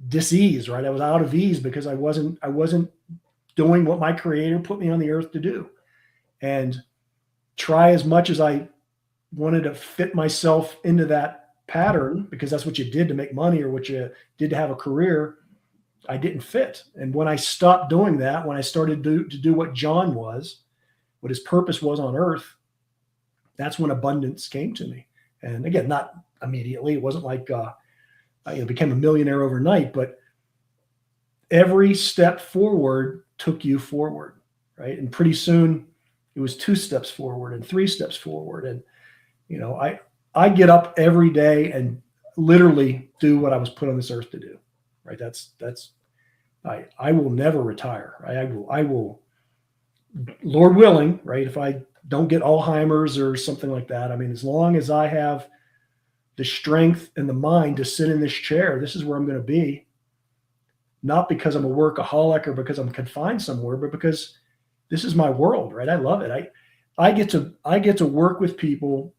diseased, right? I was out of ease because I wasn't doing what my creator put me on the earth to do. And try as much as I wanted to fit myself into that pattern, because that's what you did to make money or what you did to have a career, I didn't fit. And when I stopped doing that, when I started to do what John was, what his purpose was on earth, that's when abundance came to me. And again, not immediately. It wasn't like I became a millionaire overnight, but every step forward took you forward, right? And pretty soon it was 2 steps forward and 3 steps forward. And, I get up every day and literally do what I was put on this earth to do, right? I will never retire. Right? I will, Lord willing, right? If I don't get Alzheimer's or something like that, I mean, as long as I have the strength and the mind to sit in this chair, this is where I'm going to be. Not because I'm a workaholic or because I'm confined somewhere, but because this is my world, right? I love it. I get to work with people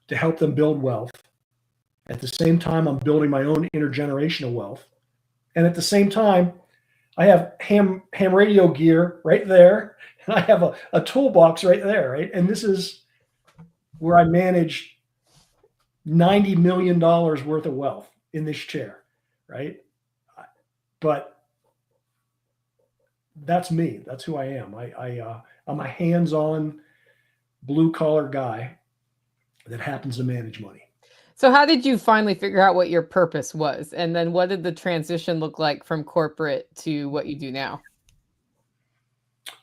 to help them build wealth. At the same time, I'm building my own intergenerational wealth. And at the same time, I have ham radio gear right there. And I have a toolbox right there, right? And this is where I manage $90 million worth of wealth in this chair, right? But that's me. That's who I am. I'm a hands-on, blue-collar guy that happens to manage money. So how did you finally figure out what your purpose was? And then what did the transition look like from corporate to what you do now?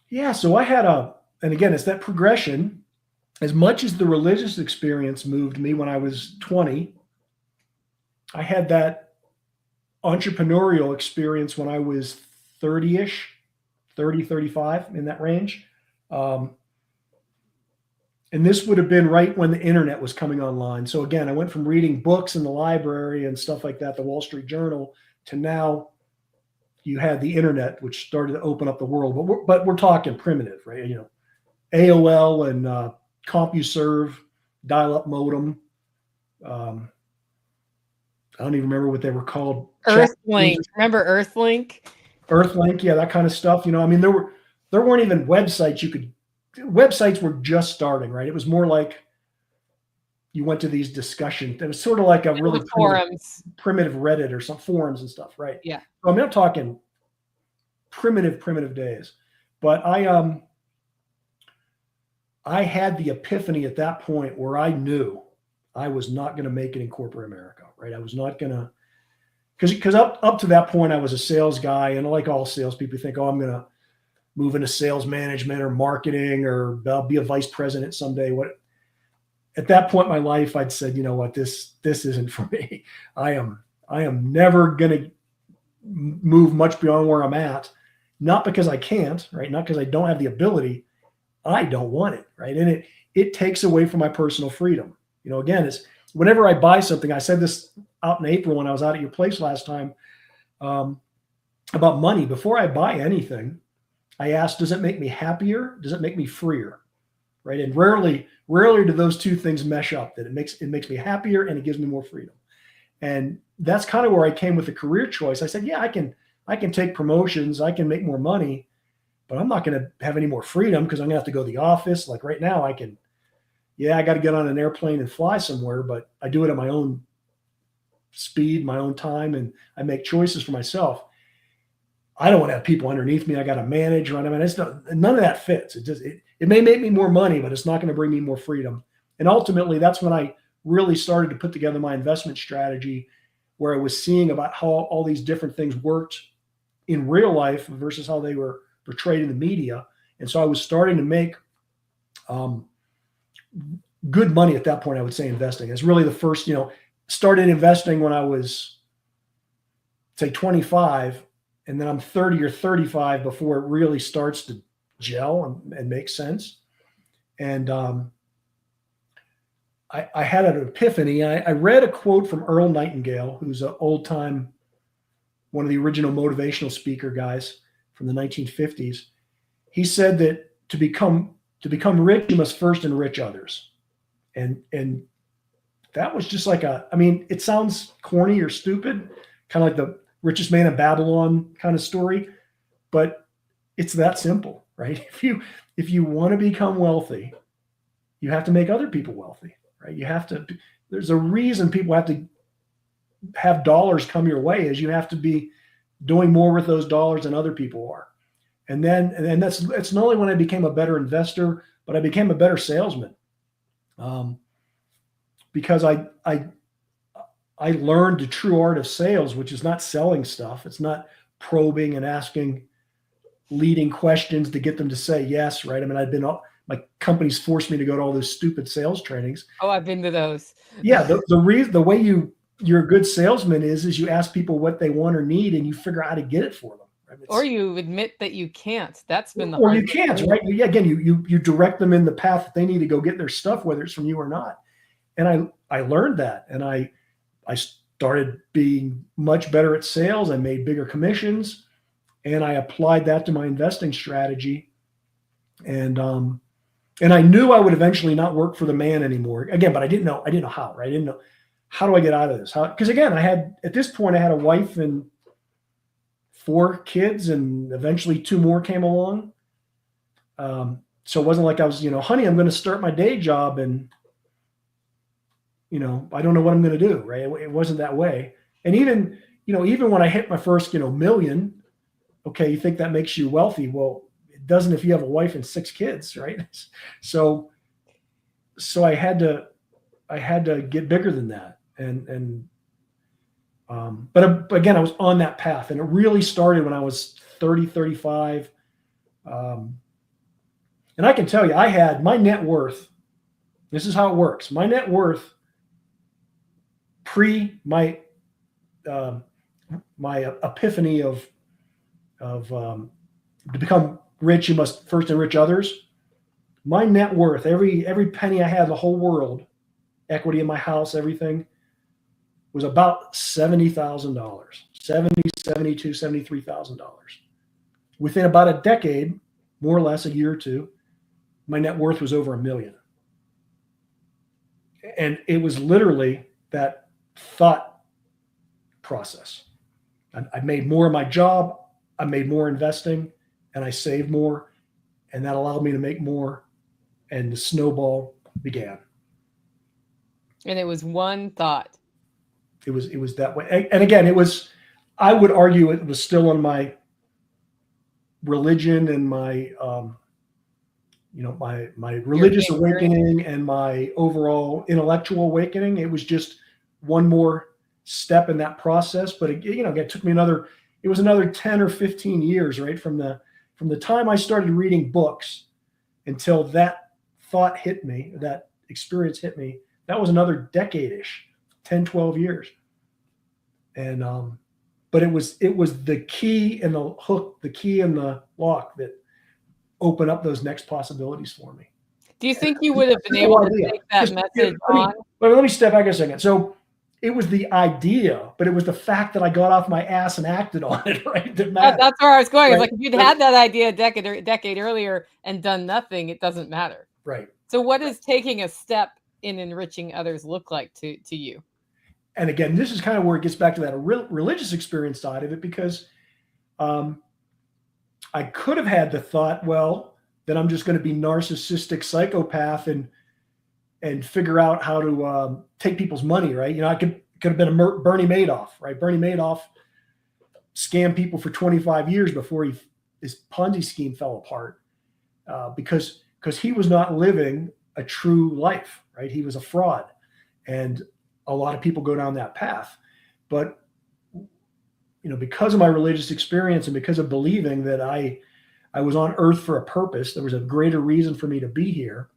Yeah, so I had and again, it's that progression. As much as the religious experience moved me when I was 20, I had that entrepreneurial experience when I was 30-ish, 30, 35, in that range. And this would have been right when the internet was coming online. So again, I went from reading books in the library and stuff like that, the Wall Street Journal, to now you had the internet, which started to open up the world. But we're talking primitive, right? AOL and CompuServe, dial-up modem. I don't even remember what they were called. Earthlink. Remember Earthlink? Earthlink, yeah, that kind of stuff. I mean, there weren't even websites websites were just starting, right? It was more like you went to these discussions. It was sort of like a really primitive Reddit or some forums and stuff, right? Yeah. So I'm not talking primitive days, but I had the epiphany at that point where I knew I was not going to make it in corporate America, right? I was not going to, because up to that point I was a sales guy, and like all salespeople, think, oh, I'm going to move into sales management or marketing, or I'll be a vice president someday. At that point in my life, I'd said, you know what, this isn't for me. I am never going to move much beyond where I'm at. Not because I can't, right? Not because I don't have the ability. I don't want it, right? And it takes away from my personal freedom. Again, it's whenever I buy something, I said this out in April when I was out at your place last time, about money. Before I buy anything, I ask, does it make me happier? Does it make me freer? Right. And rarely do those two things mesh up, that it makes me happier and it gives me more freedom. And that's kind of where I came with the career choice. I said, yeah, I can take promotions, I can make more money, but I'm not going to have any more freedom because I'm going to have to go to the office. Like right now I got to get on an airplane and fly somewhere, but I do it at my own speed, my own time, and I make choices for myself. I don't want to have people underneath me I got to manage. Right? I mean, none of that fits. It may make me more money, but it's not going to bring me more freedom. And ultimately, that's when I really started to put together my investment strategy, where I was seeing about how all these different things worked in real life versus how they were portrayed in the media. And so I was starting to make good money at that point, I would say, investing. It's really the first, started investing when I was, say, 25, and then I'm 30 or 35 before it really starts to gel and make sense. And I had an epiphany. I read a quote from Earl Nightingale, who's an old time, one of the original motivational speaker guys from the 1950s. He said that to become rich, you must first enrich others. And that was just like it sounds corny or stupid, kind of like the richest man in Babylon kind of story, but it's that simple, right? If you want to become wealthy, you have to make other people wealthy, right? There's a reason people have to have dollars come your way, is you have to be doing more with those dollars than other people are. And that's not only when I became a better investor, but I became a better salesman. Because I learned the true art of sales, which is not selling stuff. It's not probing and asking leading questions to get them to say yes, right? I mean, my company's forced me to go to all those stupid sales trainings. Oh, I've been to those. Yeah, the way you're a good salesman is you ask people what they want or need, and you figure out how to get it for them. Right? Or you admit that you can't. That's been the or hard you can't, right? Again, you direct them in the path that they need to go get their stuff, whether it's from you or not. And I learned that, and I started being much better at sales. I made bigger commissions, and I applied that to my investing strategy. And I knew I would eventually not work for the man anymore. Again, but I didn't know how, right? I didn't know, how do I get out of this? Because again, at this point I had a wife and 4 kids, and eventually 2 more came along. So it wasn't like I was, honey, I'm going to start my day job and I don't know what I'm going to do, right? It wasn't that way. And even when I hit my first, million, okay, you think that makes you wealthy. Well, it doesn't if you have a wife and 6 kids, right? So I had to get bigger than that. But again, I was on that path, and it really started when I was 30, 35. And I can tell you, I had my net worth. This is how it works. My net worth pre my epiphany of to become rich, you must first enrich others. My net worth, every penny I had in the whole world, equity in my house, everything, was about $70,000, $73,000. Within about a decade, more or less a year or two, my net worth was over $1 million. And it was literally that thought process. I made more in my job, I made more investing, and I saved more, and that allowed me to make more, and the snowball began. And it was one thought. It was that way. And again, I would argue it was still on my religion and my my religious awakening and my overall intellectual awakening. It was just one more step in that process. But it took me another 10 or 15 years, right? From the time I started reading books until that thought hit me, that experience hit me, that was another decade-ish, 10, 12 years. And, but it was the key and the hook, the key and the lock that opened up those next possibilities for me. Do you think you would have been able to take that message on? Let me step back a second. So it was the idea, but it was the fact that I got off my ass and acted on it, right? That's where I was going. Right? It's like, if you'd had that idea a decade earlier and done nothing, it doesn't matter. Right. So what does taking a step in enriching others look like to you? And again, this is kind of where it gets back to that religious experience side of it, because I could have had the thought, well, then I'm just going to be narcissistic psychopath and figure out how to take people's money, right? I could have been a Bernie Madoff, right? Bernie Madoff scammed people for 25 years before his Ponzi scheme fell apart, because he was not living a true life, right? He was a fraud. And a lot of people go down that path. But, because of my religious experience and because of believing that I was on earth for a purpose, there was a greater reason for me to be here.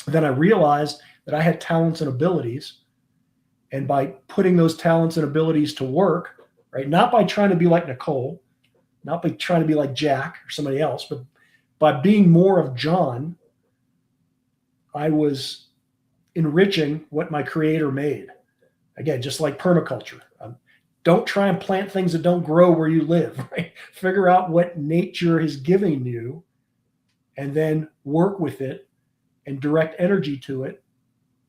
Then I realized that I had talents and abilities. And by putting those talents and abilities to work, right, not by trying to be like Nicole, not by trying to be like Jack or somebody else, but by being more of John, I was enriching what my creator made. Again, just like permaculture. Don't try and plant things that don't grow where you live, right? Figure out what nature is giving you and then work with it and direct energy to it.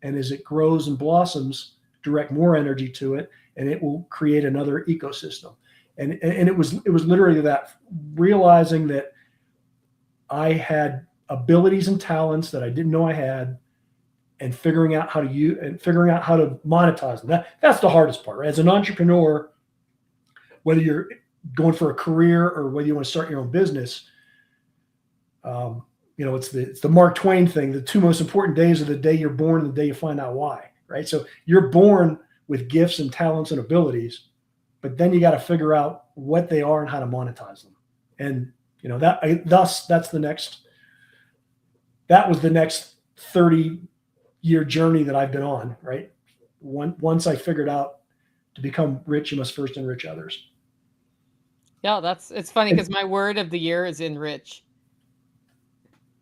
And as it grows and blossoms, direct more energy to it, and it will create another ecosystem. And it was literally that, realizing that I had abilities and talents that I didn't know I had, and figuring out how to use and figuring out how to monetize them. That's the hardest part, right? As an entrepreneur, whether you're going for a career or whether you want to start your own business, it's the Mark Twain thing. The two most important days are the day you're born and the day you find out why, right? So you're born with gifts and talents and abilities, but then you got to figure out what they are and how to monetize them. And that was the next 30-year journey that I've been on, right? Once I figured out to become rich, you must first enrich others. Yeah, it's funny because my word of the year is enrich.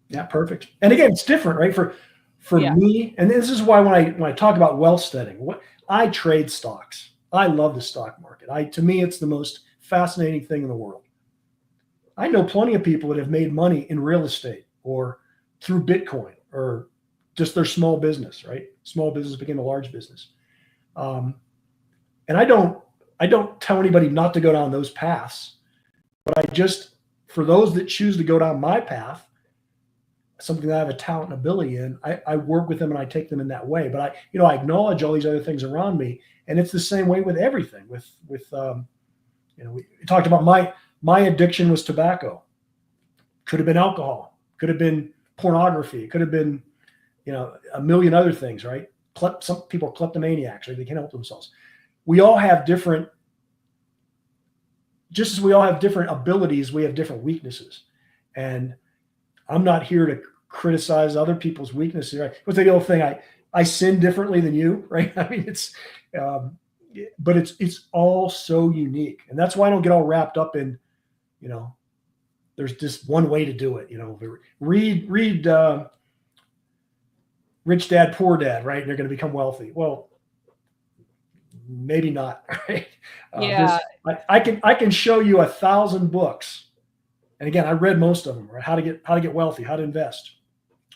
Yeah, perfect. And again, it's different, right? For me, and this is why when I talk about Wealthsteading, I trade stocks. I love the stock market. To me, it's the most fascinating thing in the world. I know plenty of people that have made money in real estate or through Bitcoin or just their small business, right? Small business became a large business. And I don't tell anybody not to go down those paths, but for those that choose to go down my path, something that I have a talent and ability in, I work with them and I take them in that way. But I acknowledge all these other things around me, and it's the same way with everything. We talked about my addiction was tobacco. Could have been alcohol. Could have been pornography. Could have been, a million other things, right? Some people are kleptomaniacs, right? They can't help themselves. We all have just as we all have different abilities, we have different weaknesses. And I'm not here to criticize other people's weaknesses, right? What's the old thing? I sin differently than you, right? I mean, but it's all so unique. And that's why I don't get all wrapped up in, there's just one way to do it. Read Rich Dad, Poor Dad, right? And they're going to become wealthy. Well, maybe not, right? Yeah. I can show you 1,000 books. And again, I read most of them, right? How to get wealthy, how to invest,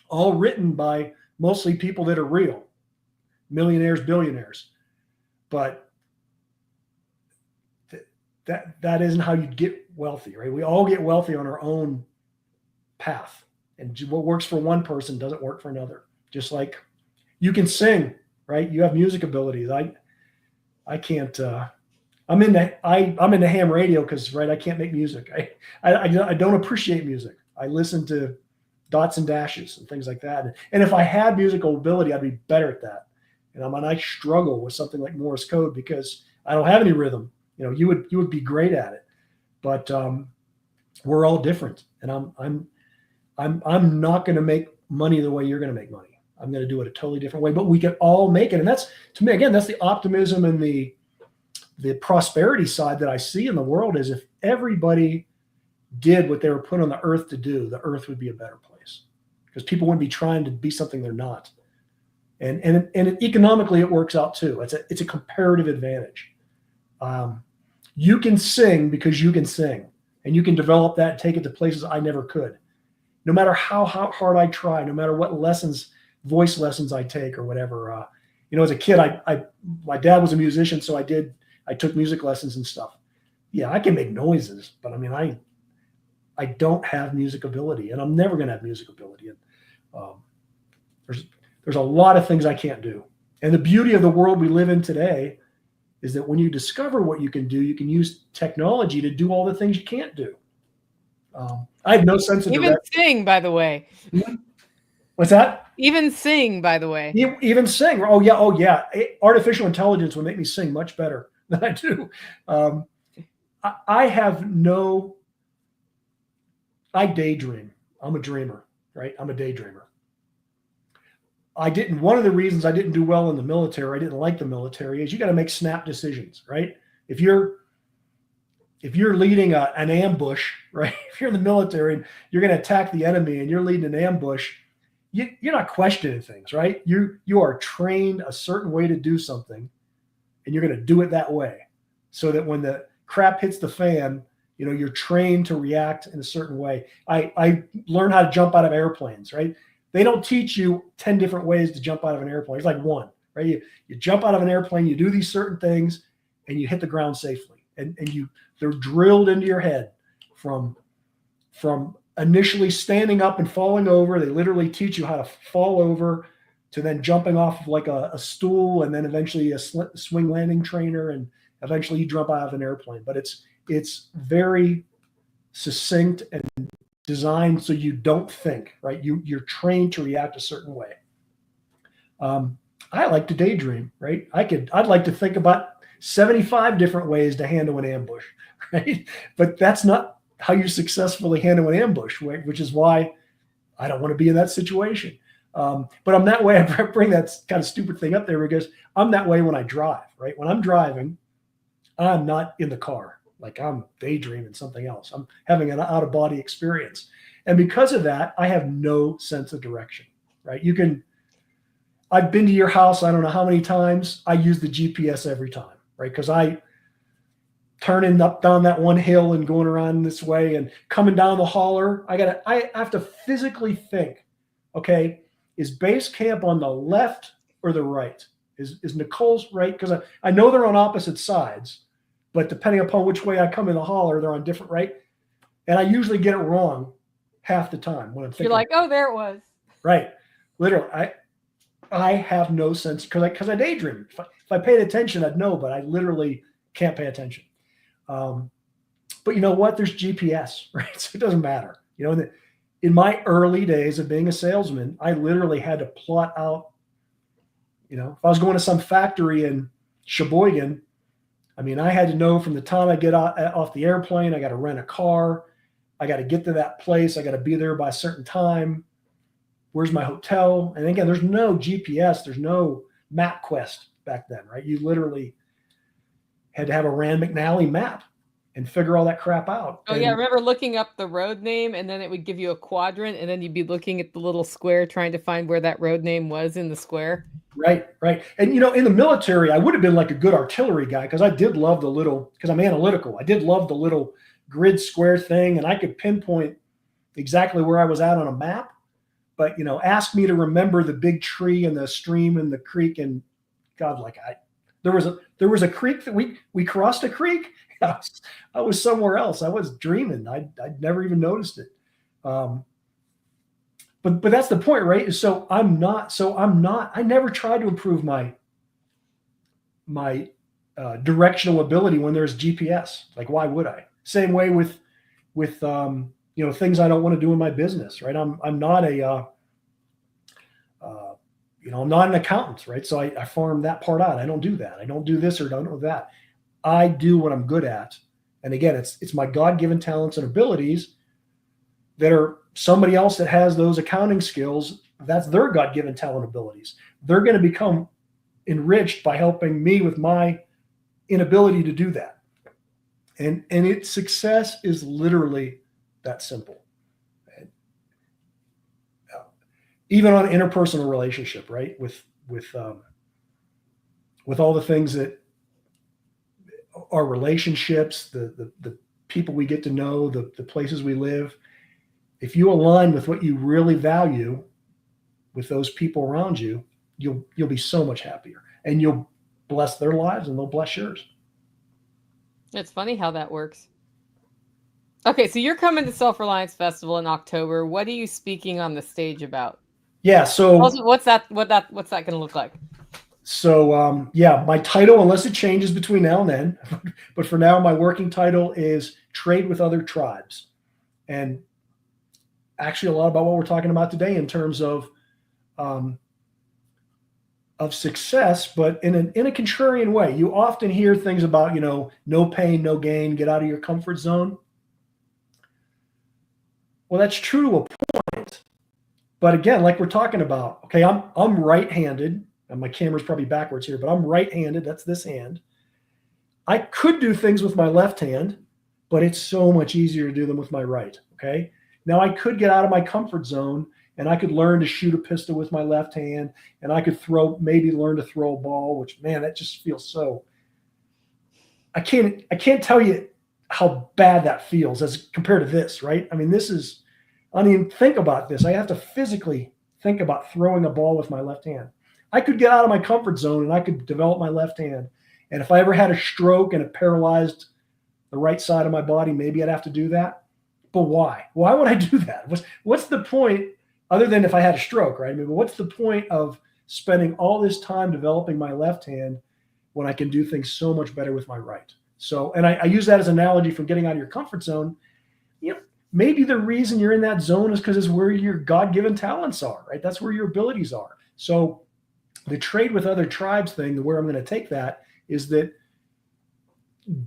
all written by mostly people that are real, millionaires, billionaires. But that isn't how you get wealthy, right? We all get wealthy on our own path, and what works for one person doesn't work for another. Just like you can sing, right? You have music abilities. I can't. I'm into ham radio because, right, I can't make music. I don't appreciate music. I listen to dots and dashes and things like that. And if I had musical ability, I'd be better at that. And I struggle with something like Morse code because I don't have any rhythm. You would be great at it, but we're all different. And I'm not going to make money the way you're going to make money. I'm going to do it a totally different way, but we can all make it. And that's, to me, again, that's the optimism and the prosperity side that I see in the world. Is if everybody did what they were put on the earth to do, the earth would be a better place because people wouldn't be trying to be something they're not. And economically, it works out too. It's a comparative advantage. You can sing because you can sing, and you can develop that and take it to places I never could. No matter how hard I try, no matter what voice lessons I take or whatever. As a kid, my dad was a musician, so I took music lessons and stuff. Yeah, I can make noises, but I mean, I don't have music ability, and I'm never going to have music ability. And there's a lot of things I can't do. And the beauty of the world we live in today is that when you discover what you can do, you can use technology to do all the things you can't do. I have no sense of Even direction. sing, by the way. What's that? Even sing, by the way. Even sing. Oh yeah. Artificial intelligence will make me sing much better than I do. I daydream. I'm a dreamer, right? I'm a daydreamer. One of the reasons I didn't do well in the military, I didn't like the military, is you got to make snap decisions, right? If you're leading an ambush, right? If you're in the military and you're going to attack the enemy and you're leading an ambush, you're not questioning things, right? You are trained a certain way to do something, and you're going to do it that way, so that when the crap hits the fan, you're trained to react in a certain way. I learned how to jump out of airplanes, right? They don't teach you 10 different ways to jump out of an airplane. It's like one, right? You jump out of an airplane, you do these certain things, and you hit the ground safely. And they're drilled into your head from initially standing up and falling over. They literally teach you how to fall over, to then jumping off of like a stool, and then eventually a swing landing trainer, and eventually you jump out of an airplane. But it's very succinct and designed so you don't think, right? You're trained to react a certain way. I like to daydream, right? I'd like to think about 75 different ways to handle an ambush, right? But that's not how you successfully handle an ambush, right? Which is why I don't want to be in that situation. But I'm that way. I bring that kind of stupid thing up there because I'm that way when I drive, right? When I'm driving, I'm not in the car. Like, I'm daydreaming something else. I'm having an out-of-body experience. And because of that, I have no sense of direction, right? I've been to your house, I don't know how many times. I use the GPS every time, right? Because I turning up down that one hill and going around this way and coming down the holler, I have to physically think, okay, is base camp on the left or the right? Is Nicole's right? Because I know they're on opposite sides, but depending upon which way I come in the holler, they're on different, right? And I usually get it wrong half the time when I'm thinking. You're like, oh, there it was. Right. Literally, I have no sense because I daydream. If I paid attention, I'd know, but I literally can't pay attention. But you know what? There's GPS, right? So it doesn't matter. In my early days of being a salesman, I literally had to plot out, if I was going to some factory in Sheboygan, I had to know from the time I get off the airplane, I got to rent a car. I got to get to that place. I got to be there by a certain time. Where's my hotel? And again, there's no GPS. There's no MapQuest back then, right? You literally had to have a Rand McNally map and figure all that crap out. Oh, yeah. I remember looking up the road name, and then it would give you a quadrant, and then you'd be looking at the little square trying to find where that road name was in the square. Right. And, in the military, I would have been like a good artillery guy because I did love because I'm analytical. I did love the little grid square thing, and I could pinpoint exactly where I was at on a map. But, ask me to remember the big tree and the stream and the creek, and God, there was a creek that we crossed a creek. I was somewhere else. I was dreaming. I'd never even noticed it. But that's the point, right? I never tried to improve my directional ability when there's GPS. Like, why would I? Same way with things I don't want to do in my business, right? I'm not I'm not an accountant, right? So I farm that part out. I don't do that. I don't do this or don't do that. I do what I'm good at. And again, it's my God-given talents and abilities that are somebody else that has those accounting skills. That's their God-given talent abilities. They're going to become enriched by helping me with my inability to do that. And success is literally that simple. Even on an interpersonal relationship, right? With all the things that our relationships, the people we get to know, the places we live, if you align with what you really value with those people around you, you'll be so much happier, and you'll bless their lives and they'll bless yours. It's funny how that works. Okay, so you're coming to Self-Reliance Festival in October. What are you speaking on the stage about? Yeah, so what's that going to look like? So yeah, my title, unless it changes between now and then, but for now, my working title is Trade with Other Tribes. And actually a lot about what we're talking about today in terms of success, but in a contrarian way. You often hear things about, no pain, no gain, get out of your comfort zone. Well, that's true to a point. But again, like we're talking about, okay, I'm right-handed, and my camera's probably backwards here, but I'm right-handed. That's this hand. I could do things with my left hand, but it's so much easier to do them with my right. Okay. Now I could get out of my comfort zone and I could learn to shoot a pistol with my left hand, and I could maybe learn to throw a ball, which, man, that just feels so. I can't tell you how bad that feels as compared to this, right? I mean, think about this. I have to physically think about throwing a ball with my left hand. I could get out of my comfort zone and I could develop my left hand. And if I ever had a stroke and it paralyzed the right side of my body, maybe I'd have to do that. But why? Why would I do that? What's the point, other than if I had a stroke, right? I mean, what's the point of spending all this time developing my left hand when I can do things so much better with my right? So, and I use that as an analogy from getting out of your comfort zone. Maybe the reason you're in that zone is because it's where your God-given talents are, right? That's where your abilities are. So the trade with other tribes thing, where I'm going to take that, is that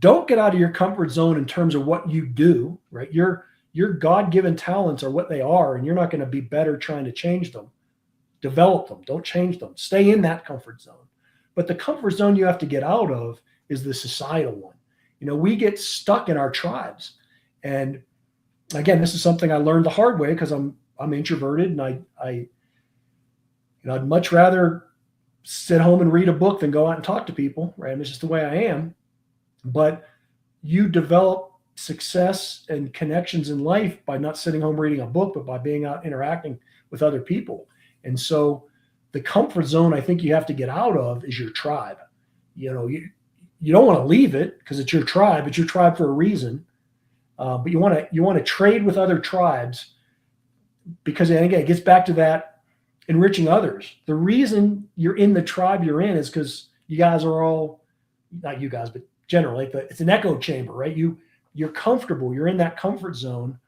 don't get out of your comfort zone in terms of what you do, right? Your God-given talents are what they are, and you're not going to be better trying to change them. Develop them. Don't change them. Stay in that comfort zone. But the comfort zone you have to get out of is the societal one. We get stuck in our tribes. And again, this is something I learned the hard way because I'm introverted, and I'd much rather sit home and read a book than go out and talk to people, right? It's just the way I am. But you develop success and connections in life by not sitting home reading a book, but by being out interacting with other people. And so the comfort zone I think you have to get out of is your tribe. You don't want to leave it because it's your tribe. It's your tribe for a reason. But you want to trade with other tribes because, and again, it gets back to that enriching others. The reason you're in the tribe you're in is because you guys are all, not you guys, but generally, it's an echo chamber, right? You're comfortable. You're in that comfort zone.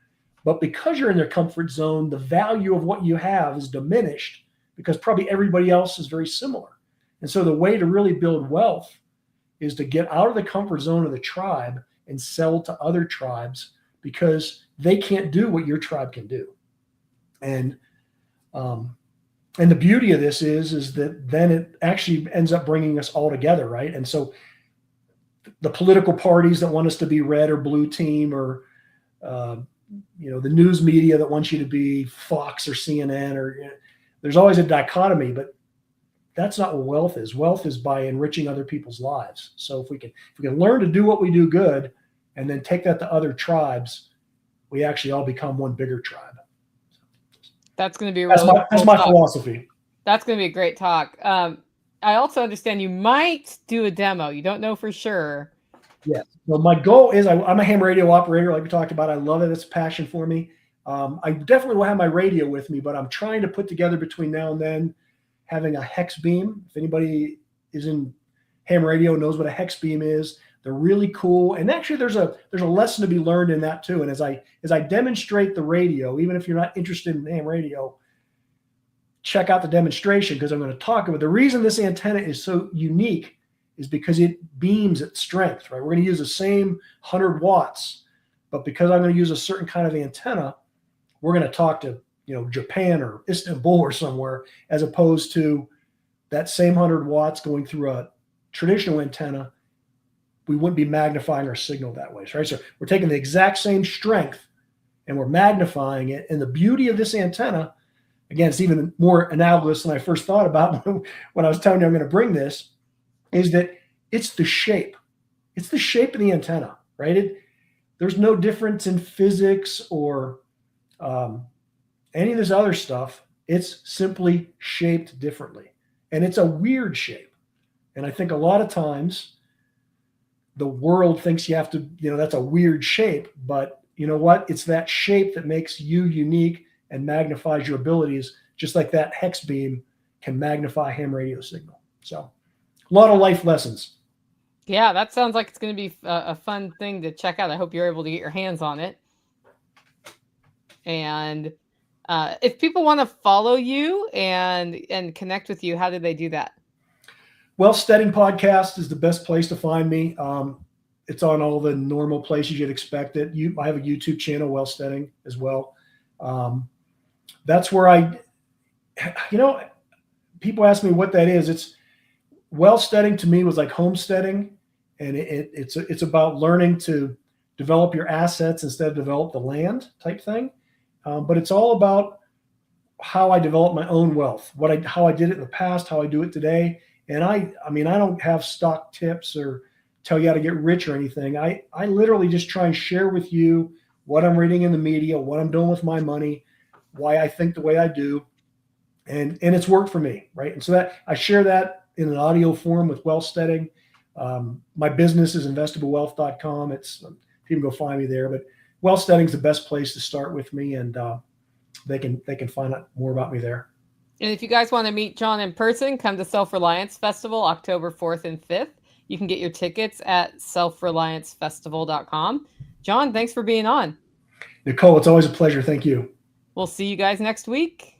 But because you're in their comfort zone, the value of what you have is diminished because probably everybody else is very similar. And so the way to really build wealth is to get out of the comfort zone of the tribe and sell to other tribes because they can't do what your tribe can do. And the beauty of this is that then it actually ends up bringing us all together, right? And so the political parties that want us to be red or blue team, or the news media that wants you to be Fox or CNN, or there's always a dichotomy, but that's not what wealth is. Wealth is by enriching other people's lives. So if we can learn to do what we do good and then take that to other tribes, we actually all become one bigger tribe. That's going to be that's my philosophy. That's going to be a great talk. I also understand you might do a demo. You don't know for sure. Yeah. Well, my goal is I'm a ham radio operator, like we talked about. I love it. It's a passion for me. I definitely will have my radio with me, but I'm trying to put together between now and then having a hex beam. If anybody is in ham radio knows what a hex beam is, they're really cool. And actually there's a lesson to be learned in that too. And as I demonstrate the radio, even if you're not interested in ham radio, check out the demonstration because I'm going to talk about the reason this antenna is so unique is because it beams at strength, right? We're going to use the same 100 watts, but because I'm going to use a certain kind of antenna, we're going to talk to, Japan or Istanbul or somewhere, as opposed to that same 100 watts going through a traditional antenna. We wouldn't be magnifying our signal that way, right? So we're taking the exact same strength and we're magnifying it. And the beauty of this antenna, again, it's even more analogous than I first thought about when I was telling you I'm going to bring this, is that it's the shape. It's the shape of the antenna, right? There's no difference in physics or any of this other stuff. It's simply shaped differently. And it's a weird shape. And I think a lot of times the world thinks you have to, that's a weird shape. But you know what? It's that shape that makes you unique and magnifies your abilities, just like that hex beam can magnify ham radio signal. So a lot of life lessons. Yeah, that sounds like it's going to be a fun thing to check out. I hope you're able to get your hands on it. And if people want to follow you and connect with you, how do they do that? Wealthsteading podcast is the best place to find me. It's on all the normal places you'd expect it. I have a YouTube channel, Wealthsteading, as well. That's where people ask me what that is. It's wealthsteading to me was like homesteading, and it's about learning to develop your assets instead of develop the land type thing. But it's all about how I develop my own wealth, how I did it in the past, how I do it today. And I don't have stock tips or tell you how to get rich or anything. I literally just try and share with you what I'm reading in the media, what I'm doing with my money, why I think the way I do. And it's worked for me, right? And so that I share that in an audio form with Wealthsteading. My business is investablewealth.com. You can go find me there, but Wealthsteading is the best place to start with me, and they can find out more about me there. And if you guys want to meet John in person, come to Self-Reliance Festival, October 4th and 5th. You can get your tickets at selfreliancefestival.com. John, thanks for being on. Nicole, it's always a pleasure. Thank you. We'll see you guys next week.